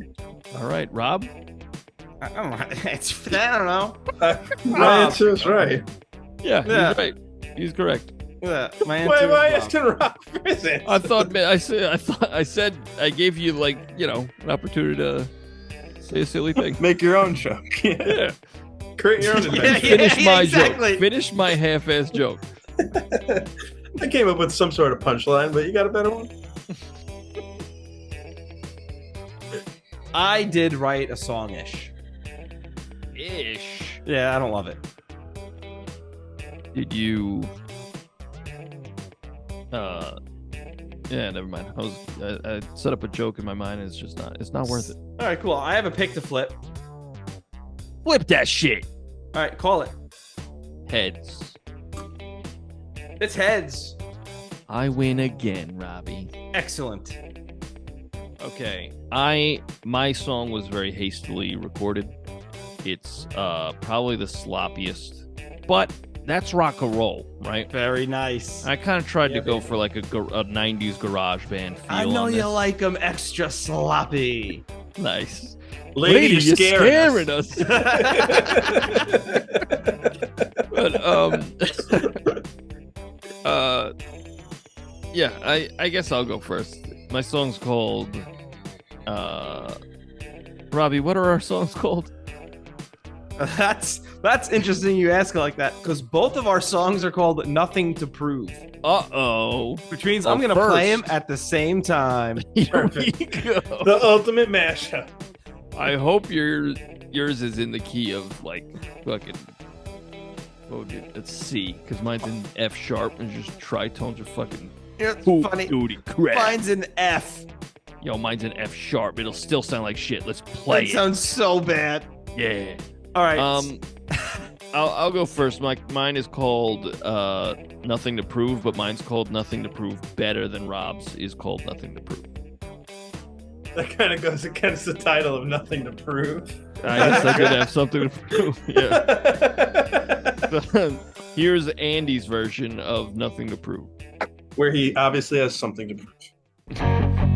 All right, Rob. I don't know. I don't know. My answer is right. Yeah, Yeah. he's right. He's correct. Yeah, my Why answer am I is Rob. asking Rob for his answer? I said I gave you, like, an opportunity to say a silly thing. Make your own joke. Yeah. Yeah. Create your own Yeah, invention. Finish my exactly. joke. Finish my half-ass joke. I came up with some sort of punchline, but you got a better one? I did write a song-ish. Ish. Yeah, I don't love it. Did you? Yeah, never mind. I set up a joke in my mind, and it's not worth it. All right, cool. I have a pick to flip. Flip that shit. All right, call it. Heads. It's heads. I win again, Robbie. Excellent. Okay. My song was very hastily recorded. It's probably the sloppiest, but that's rock and roll, right? Very nice. I kind of tried Yeah, to go baby. for like a 90s garage band feel. I know on you this. like them extra sloppy. Nice. Lady, you're scaring us. us. But yeah, I guess I'll go first. My song's called Robbie, what are our songs called? That's interesting you ask it like that, because both of our songs are called Nothing to Prove, Uh-oh. which means Well, I'm going to play them first- at the same time. Here we go. The ultimate mashup. I hope yours is in the key of like fucking what would it? It's C, because mine's in F sharp and just tritones are fucking It's poop funny. duty crap. Mine's an F. Yo, mine's in F sharp. It'll still sound like shit. Let's play That it. sounds so bad. Yeah. All right. I'll go first. Mine is called Nothing to Prove, but mine's called Nothing to Prove better than Rob's is called Nothing to Prove. That kind of goes against the title of Nothing to Prove. I guess I did have something to prove. Yeah. Here's Andy's version of Nothing to Prove. Where he obviously has something to prove.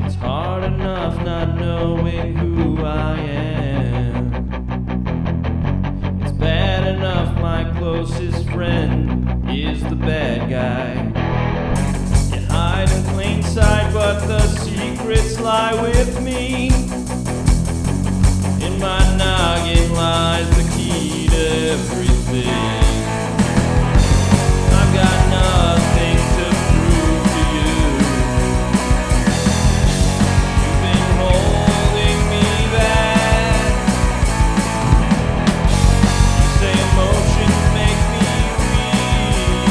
It's hard enough not knowing who I am. It's bad enough my closest friend is the bad guy. You hide in plain sight, but the secrets lie with me. In my noggin lies the key to everything. I've got nothing to prove to you. You've been holding me back. You say emotions make me weak.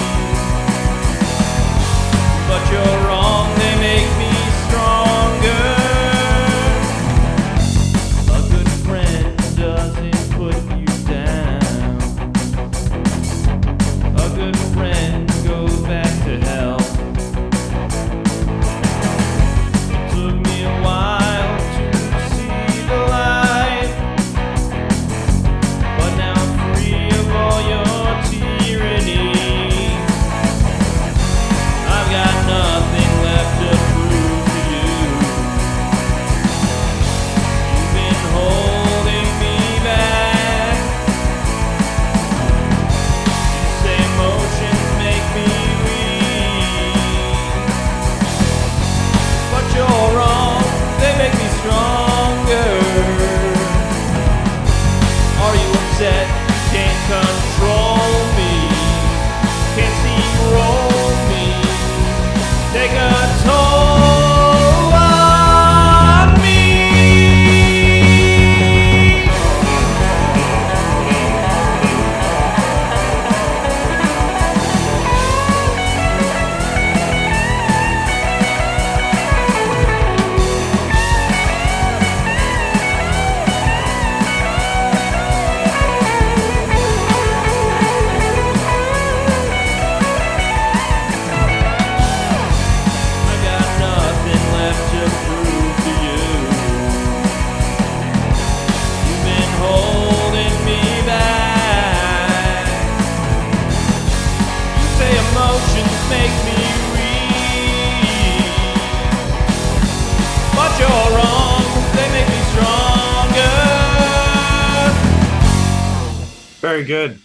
Very good.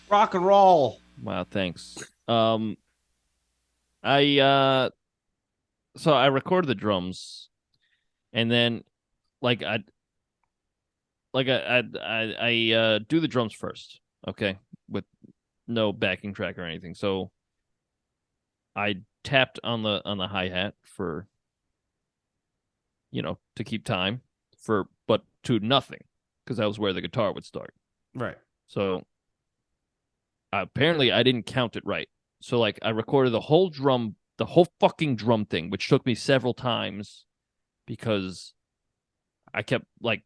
Rock and roll. Wow, thanks. I so I recorded the drums, and then like I do the drums first, okay, with no backing track or anything. So I tapped on the hi-hat for, to keep time, but to nothing, because that was where the guitar would start. Right. So apparently I didn't count it right. So like I recorded the whole fucking drum thing, which took me several times because I kept like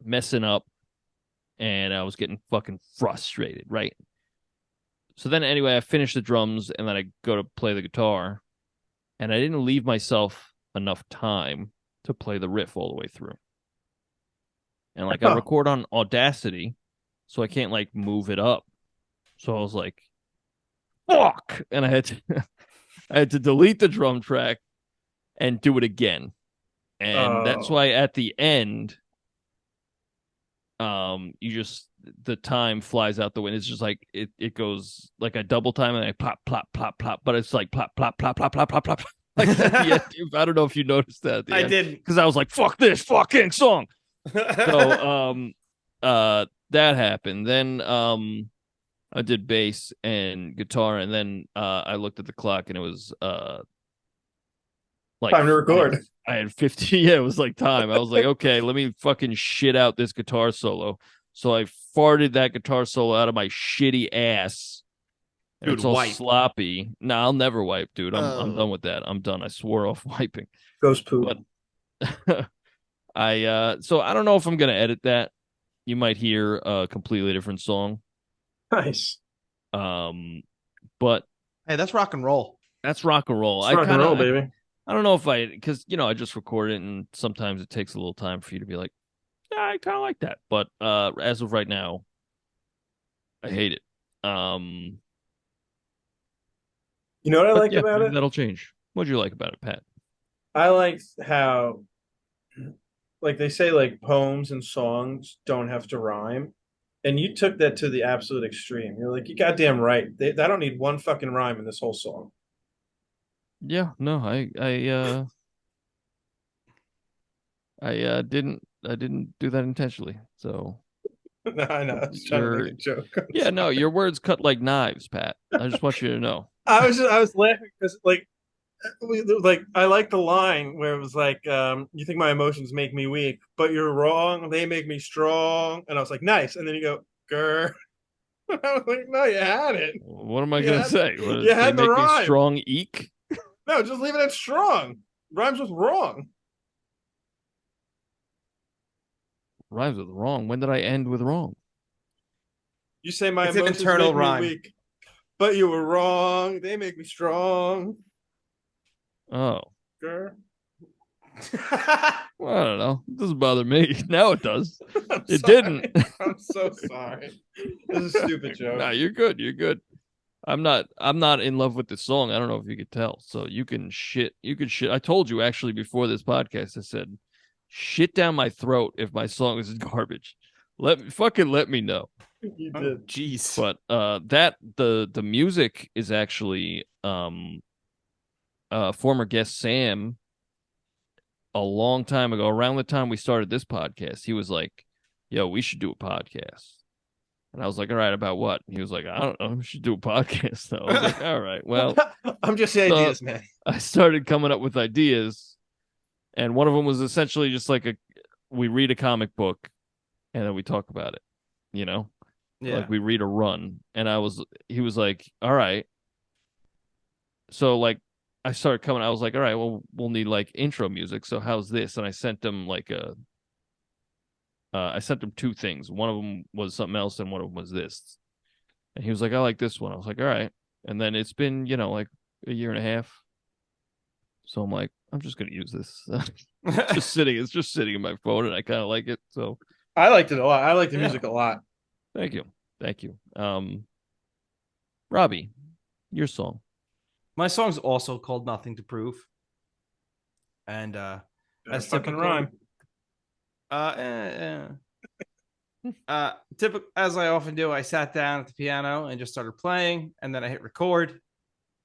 messing up and I was getting fucking frustrated, right? So then anyway, I finished the drums and then I go to play the guitar, and I didn't leave myself enough time to play the riff all the way through. And like I record on Audacity, so I can't like move it up. So I was like, fuck. And I had to delete the drum track and do it again. And that's why at the end, the time flies out the window. It's just like it goes like a double time and I plop, plop, plop, plop, but it's like plop, plop, plop, plop, plop, plop, plop. Like at the end, I don't know if you noticed that at the end. didn't. Because I was like, fuck this fucking song. So that happened. Then I did bass and guitar, and then I looked at the clock and it was like time to record. I had 50. Yeah, it was like time. I was like, okay, let me fucking shit out this guitar solo. So I farted that guitar solo out of my shitty ass. Dude, it's all wipe. sloppy. No, I'll never wipe, dude. I'm done with that. I'm done. I swore off wiping. Ghost poop. But so I don't know if I'm gonna edit that. You might hear a completely different song. Nice. But hey, that's rock and roll. That's rock and roll. It's rock and roll, baby. I don't know if because I just recorded it, and sometimes it takes a little time for you to be like, yeah, I kind of like that. But as of right now, I hate it. You know what I like about it? That'll change. What'd you like about it, Pat? I like how, like they say, like poems and songs don't have to rhyme, and you took that to the absolute extreme. You're like, you goddamn right. I don't need one fucking rhyme in this whole song. Yeah, no, I didn't do that intentionally. So No, I know. I was trying to make a joke. Yeah, no, your words cut like knives, Pat. I just want you to know. I was laughing because like I like the line where it was like, you think my emotions make me weak, but you're wrong. They make me strong. And I was like, nice. And then you go, grr. I was like, no, you had it. What am I gonna say? You had the rhyme. Me strong eek? No, just leave it at strong. Rhymes with wrong. Rhymes with wrong. When did I end with wrong? You say my it's an emotions internal make rhyme. me weak, but you were wrong. They make me strong. Oh. Grr. Well, I don't know. It doesn't bother me. Now it does. It Sorry. didn't. I'm so sorry. This is a stupid joke. No, you're good. You're good. I'm not in love with the song. I don't know if you could tell. So you can shit. I told you actually before this podcast, I said, shit down my throat if my song is garbage. Let me know. You did. Jeez. But the music is actually former guest Sam a long time ago, around the time we started this podcast, he was like, yo, we should do a podcast. And I was like, all right, about what? And he was like, I don't know, we should do a podcast though. I was like, all right, well, I'm just the ideas, man. I started coming up with ideas, and one of them was essentially just like we read a comic book and then we talk about it, Yeah. Like we read a run. And he was like, all right. So like I started coming, I was like, all right, well, we'll need like intro music. So how's this? And I sent him I sent him two things. One of them was something else and one of them was this. And he was like, I like this one. I was like, all right. And then it's been, like a year and a half. So I'm like, I'm just going to use this. It's just sitting in my phone and I kind of like it. So I liked it a lot. I like the music a lot. Thank you. Robbie, your song. My song's also called Nothing to Prove. And as fucking typical, rhyme. As I often do, I sat down at the piano and just started playing, and then I hit record,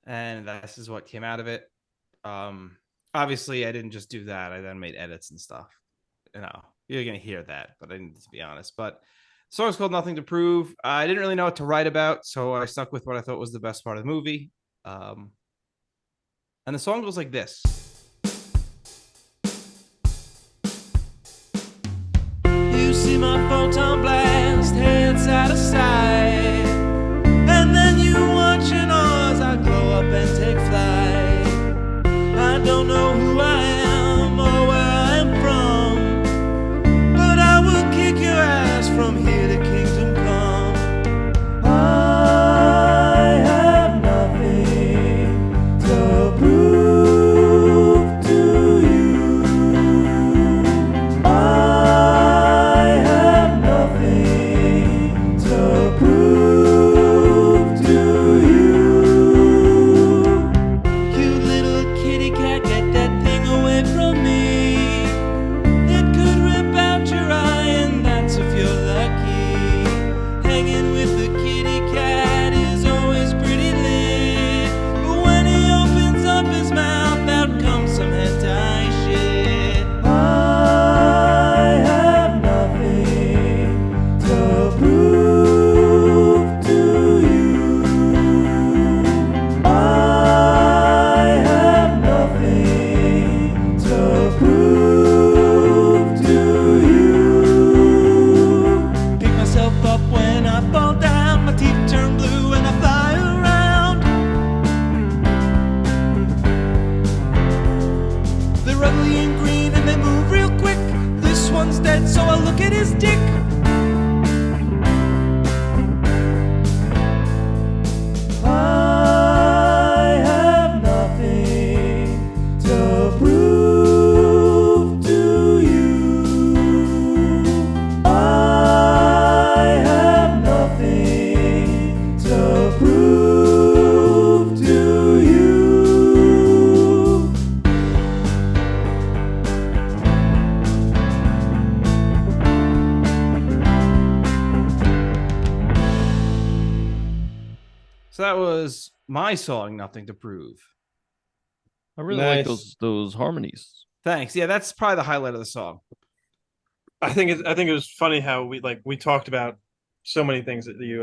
and this is what came out of it. Obviously, I didn't just do that. I then made edits and stuff. You're gonna hear that, but I need to be honest. But the song's called "Nothing to Prove." I didn't really know what to write about, so I stuck with what I thought was the best part of the movie. And the song goes like this. You see my photon blast, heads out of sight, and then you watch an ours, I glow up and take flight. I don't know who I am or where I'm from, but I will kick your ass from here to kingdom come. I have nothing to prove to you. I have nothing to prove to you. Cute little kitty cat, get that thing away from me. It could rip out your eye, and that's if you're lucky. Hanging with the kitty cat is always pretty lit, but when he opens up his mouth, out comes some hentai shit. I have nothing to prove to you. I have nothing to prove to you. Pick myself up when I fall down, my teeth turn blue and I fly around. They're ugly and green and they move real quick. This one's dead, so I look at his dick. I have nothing to prove to you. I have nothing to prove to you. So that was my song, "Nothing to Prove." I really like Nice. those harmonies. Thanks. Yeah, that's probably the highlight of the song. I think it was funny how we talked about so many things that you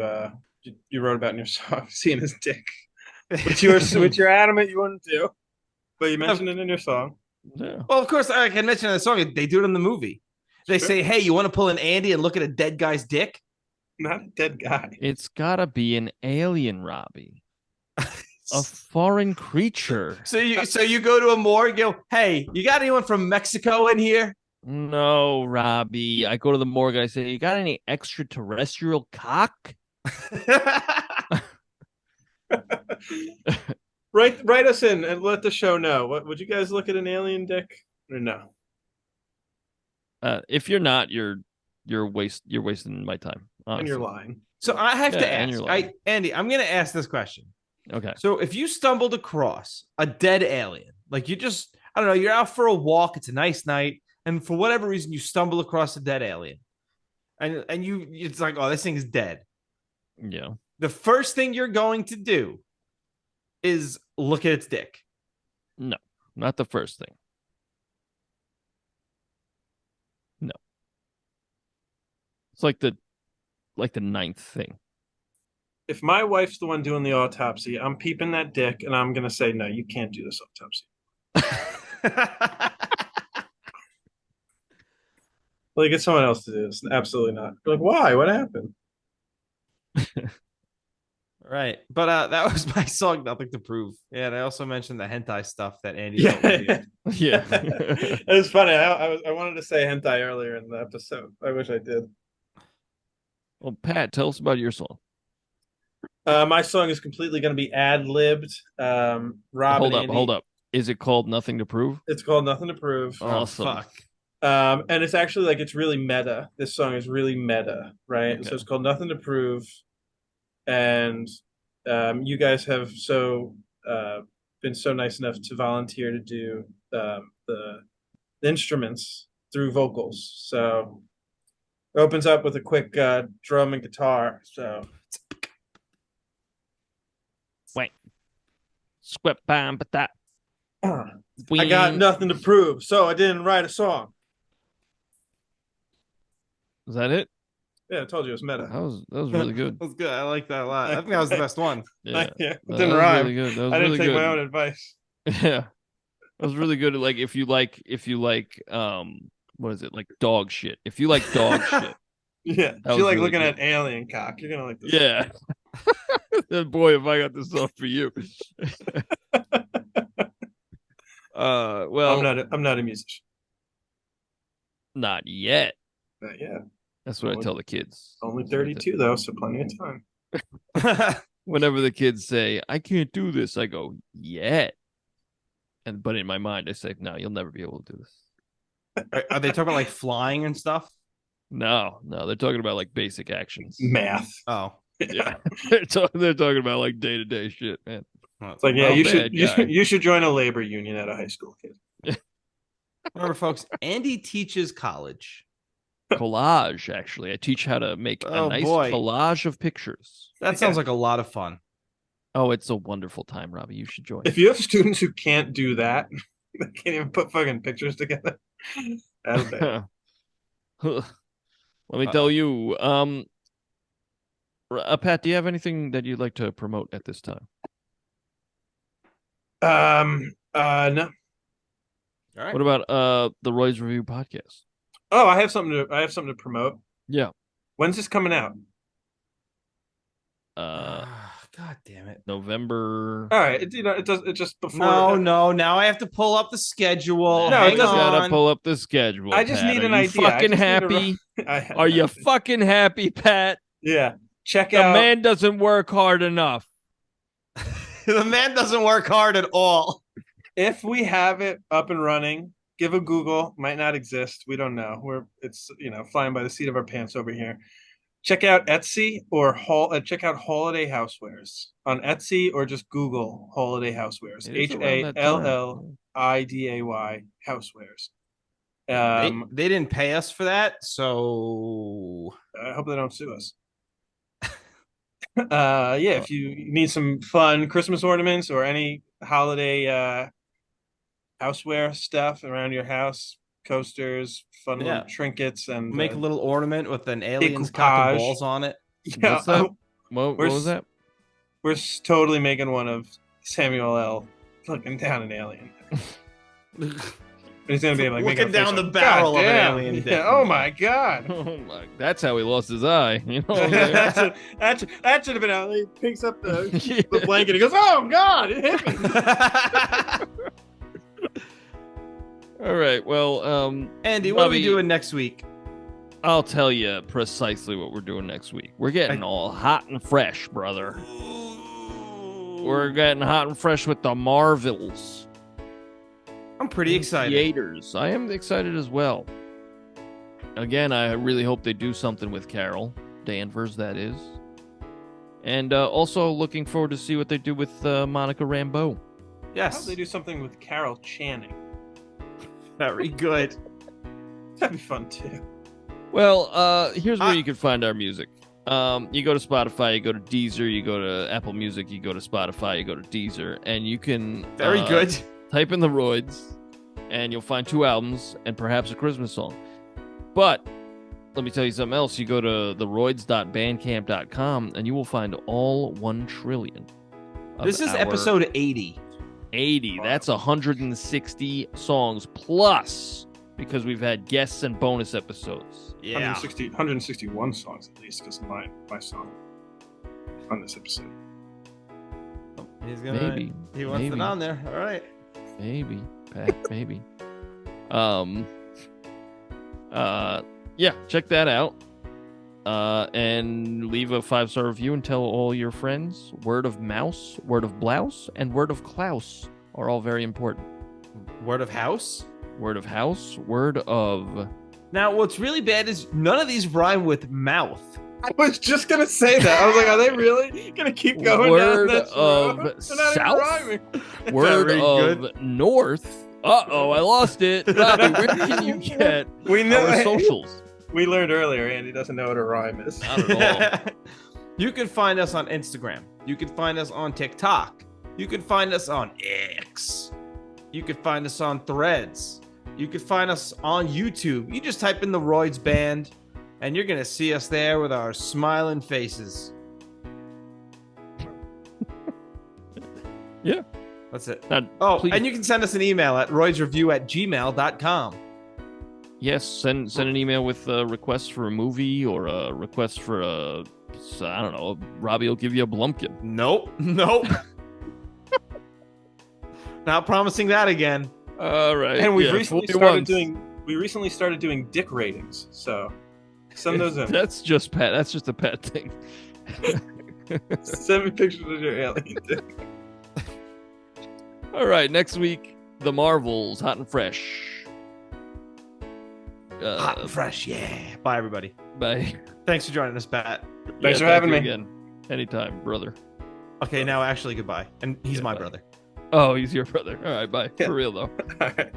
wrote about in your song, seeing his dick, which you're adamant you wouldn't do, but you mentioned it in your song. Yeah. Well, of course, I can mention in the song. They do it in the movie. They Sure. say, "Hey, you want to pull an Andy and look at a dead guy's dick?" Not a dead guy. It's gotta be an alien, Robbie. A foreign creature. So you go to a morgue, and go, "Hey, you got anyone from Mexico in here?" No, Robbie. I go to the morgue and I say, "You got any extraterrestrial cock?" Write us in and let the show know. What would you guys look at an alien dick or no? If you're not, you're wasting my time. And Honestly. you're lying. So I have to Yeah, and ask, you're lying. Andy, I'm going to ask this question. Okay. So if you stumbled across a dead alien, like you just, I don't know, you're out for a walk, it's a nice night, and for whatever reason you stumble across a dead alien, and it's like, oh, this thing is dead. Yeah. The first thing you're going to do is look at its dick. No, not the first thing. No. It's like the ninth thing. If my wife's the one doing the autopsy, I'm peeping that dick and I'm gonna say, no, you can't do this autopsy. Like, get someone else to do this. Absolutely not. Like, why? What happened? Right. But that was my song, "Nothing to Prove." Yeah, and I also mentioned the hentai stuff that Andy Yeah, Yeah. it was funny. I wanted to say hentai earlier in the episode. I wish I did. Well, Pat, tell us about your song. My song is completely going to be ad-libbed. Rob Hold and up, Andy. hold up. Is it called Nothing to Prove? It's called Nothing to Prove. Awesome. Oh, fuck. And it's actually like it's really meta. This song is really meta, right? Okay. So it's called Nothing to Prove, and you guys have been so nice enough to volunteer to do the instruments through vocals. So It opens up with a quick drum and guitar. So Wait. Squip bam, but that. I got nothing to prove, so I didn't write a song. Is that it? Yeah, I told you it was meta. That was really good. That was good. I like that a lot. I think that was the best one. Yeah, It that didn't was rhyme. really good. That was I didn't really take good. my own advice. Yeah, that was really good. Like if you like what is it, like dog shit? If you like dog shit, Yeah, if you like looking at alien cock, you're gonna like this. Yeah. Boy, if I got this off for you. Well, I'm not a musician. not yet. Not yet. That's what I tell the kids. Only 32 though, so plenty of time. Whenever the kids say, "I can't do this," I go, "Yet." But in my mind, I say, "No, you'll never be able to do this." Are they talking about like flying and stuff? No, they're talking about like basic actions. Math. Oh, Yeah, they're talking about like day-to-day shit, man. It's like, yeah, you should join a labor union at a high school, kid. Remember, folks, Andy teaches college. Collage, actually. I teach how to make a nice collage of pictures. That sounds like a lot of fun. Oh, it's a wonderful time, Robbie. You should join. If you have students who can't do that, they can't even put fucking pictures together. That's bad. Let me tell you, Pat, do you have anything that you'd like to promote at this time? No. All right. What about the Royds Revue podcast? Oh, I have something to promote. Yeah. When's this coming out? God damn it. November. All right, it just before. No. Now I have to pull up the schedule. No, Hang on. Gotta pull up the schedule. I just Pat. need an Are you idea. Fucking happy? Are you fucking happy, Pat? Yeah. Check the out. The man doesn't work hard enough. The man doesn't work hard at all. If we have it up and running, give a Google. Might not exist. We don't know. It's flying by the seat of our pants over here. Check out Etsy or check out Holiday Housewares on Etsy, or just Google Holiday Housewares. HALLIDAY Housewares. They didn't pay us for that, so I hope they don't sue us. If you need some fun Christmas ornaments or any holiday houseware stuff around your house, coasters, fun little trinkets, and make a little ornament with an alien's cock and balls on it. Yeah. What's that? What was that? We're totally making one of Samuel L. looking down an alien. He's gonna be like looking down the barrel of an alien. Yeah, oh my god! Oh my! That's how he lost his eye. You know, that should have been out. He picks up the blanket. He goes, "Oh god, it hit me." All right. Well, Andy, what are we doing next week? I'll tell you precisely what we're doing next week. We're getting all hot and fresh, brother. We're getting hot and fresh with the Marvels. I'm pretty excited. Theaters. I am excited as well. Again, I really hope they do something with Carol Danvers, that is. And also looking forward to see what they do with Monica Rambeau. Yes. I hope they do something with Carol Channing. Very good. That'd be fun too. Well, here's where you can find our music. You go to Spotify, you go to Deezer, you go to Apple Music, you go to Spotify, you go to Deezer, and you can very good. Type in the Royds, and you'll find 2 albums and perhaps a Christmas song. But let me tell you something else. You go to theroyds.bandcamp.com, and you will find all 1 trillion. This is episode 80. 80. Wow. That's 160 songs plus, because we've had guests and bonus episodes. Yeah. 161 songs at least, because of my song on this episode. He's gonna. He wants it on there. All right. Maybe, Pat. Maybe. Yeah. Check that out. And leave a 5-star review and tell all your friends. Word of mouse, word of blouse, and word of Klaus are all very important. Word of house? Word of house, word of... Now, what's really bad is none of these rhyme with mouth. I was just going to say that. I was like, are they really going to keep going word down this road? Of south, word of good. North. Uh-oh, I lost it. Robbie, where can you get our socials? We learned earlier, Andy doesn't know what a rhyme is. Not at all. You can find us on Instagram. You can find us on TikTok. You can find us on X. You can find us on Threads. You can find us on YouTube. You just type in the Royds Band, and you're going to see us there with our smiling faces. Yeah. That's it. Now, please, and you can send us an email at roydsreview@gmail.com. yes, send an email with requests for a movie or a request for a, I don't know, Robbie will give you a Blumpkin. Nope. Not promising that again. All right. And we yeah, recently 41. started doing dick ratings. So send those in. That's just pet. That's just a pet thing. Send me pictures of your alien dick. All right. Next week, The Marvels, hot and fresh. Hot and fresh, yeah. Bye, everybody. Bye. Thanks for joining us, Pat. Thanks for having me again. Anytime, brother. Okay, now actually goodbye. And he's my brother. Oh, he's your brother. All right, bye. Yeah. For real though. All right.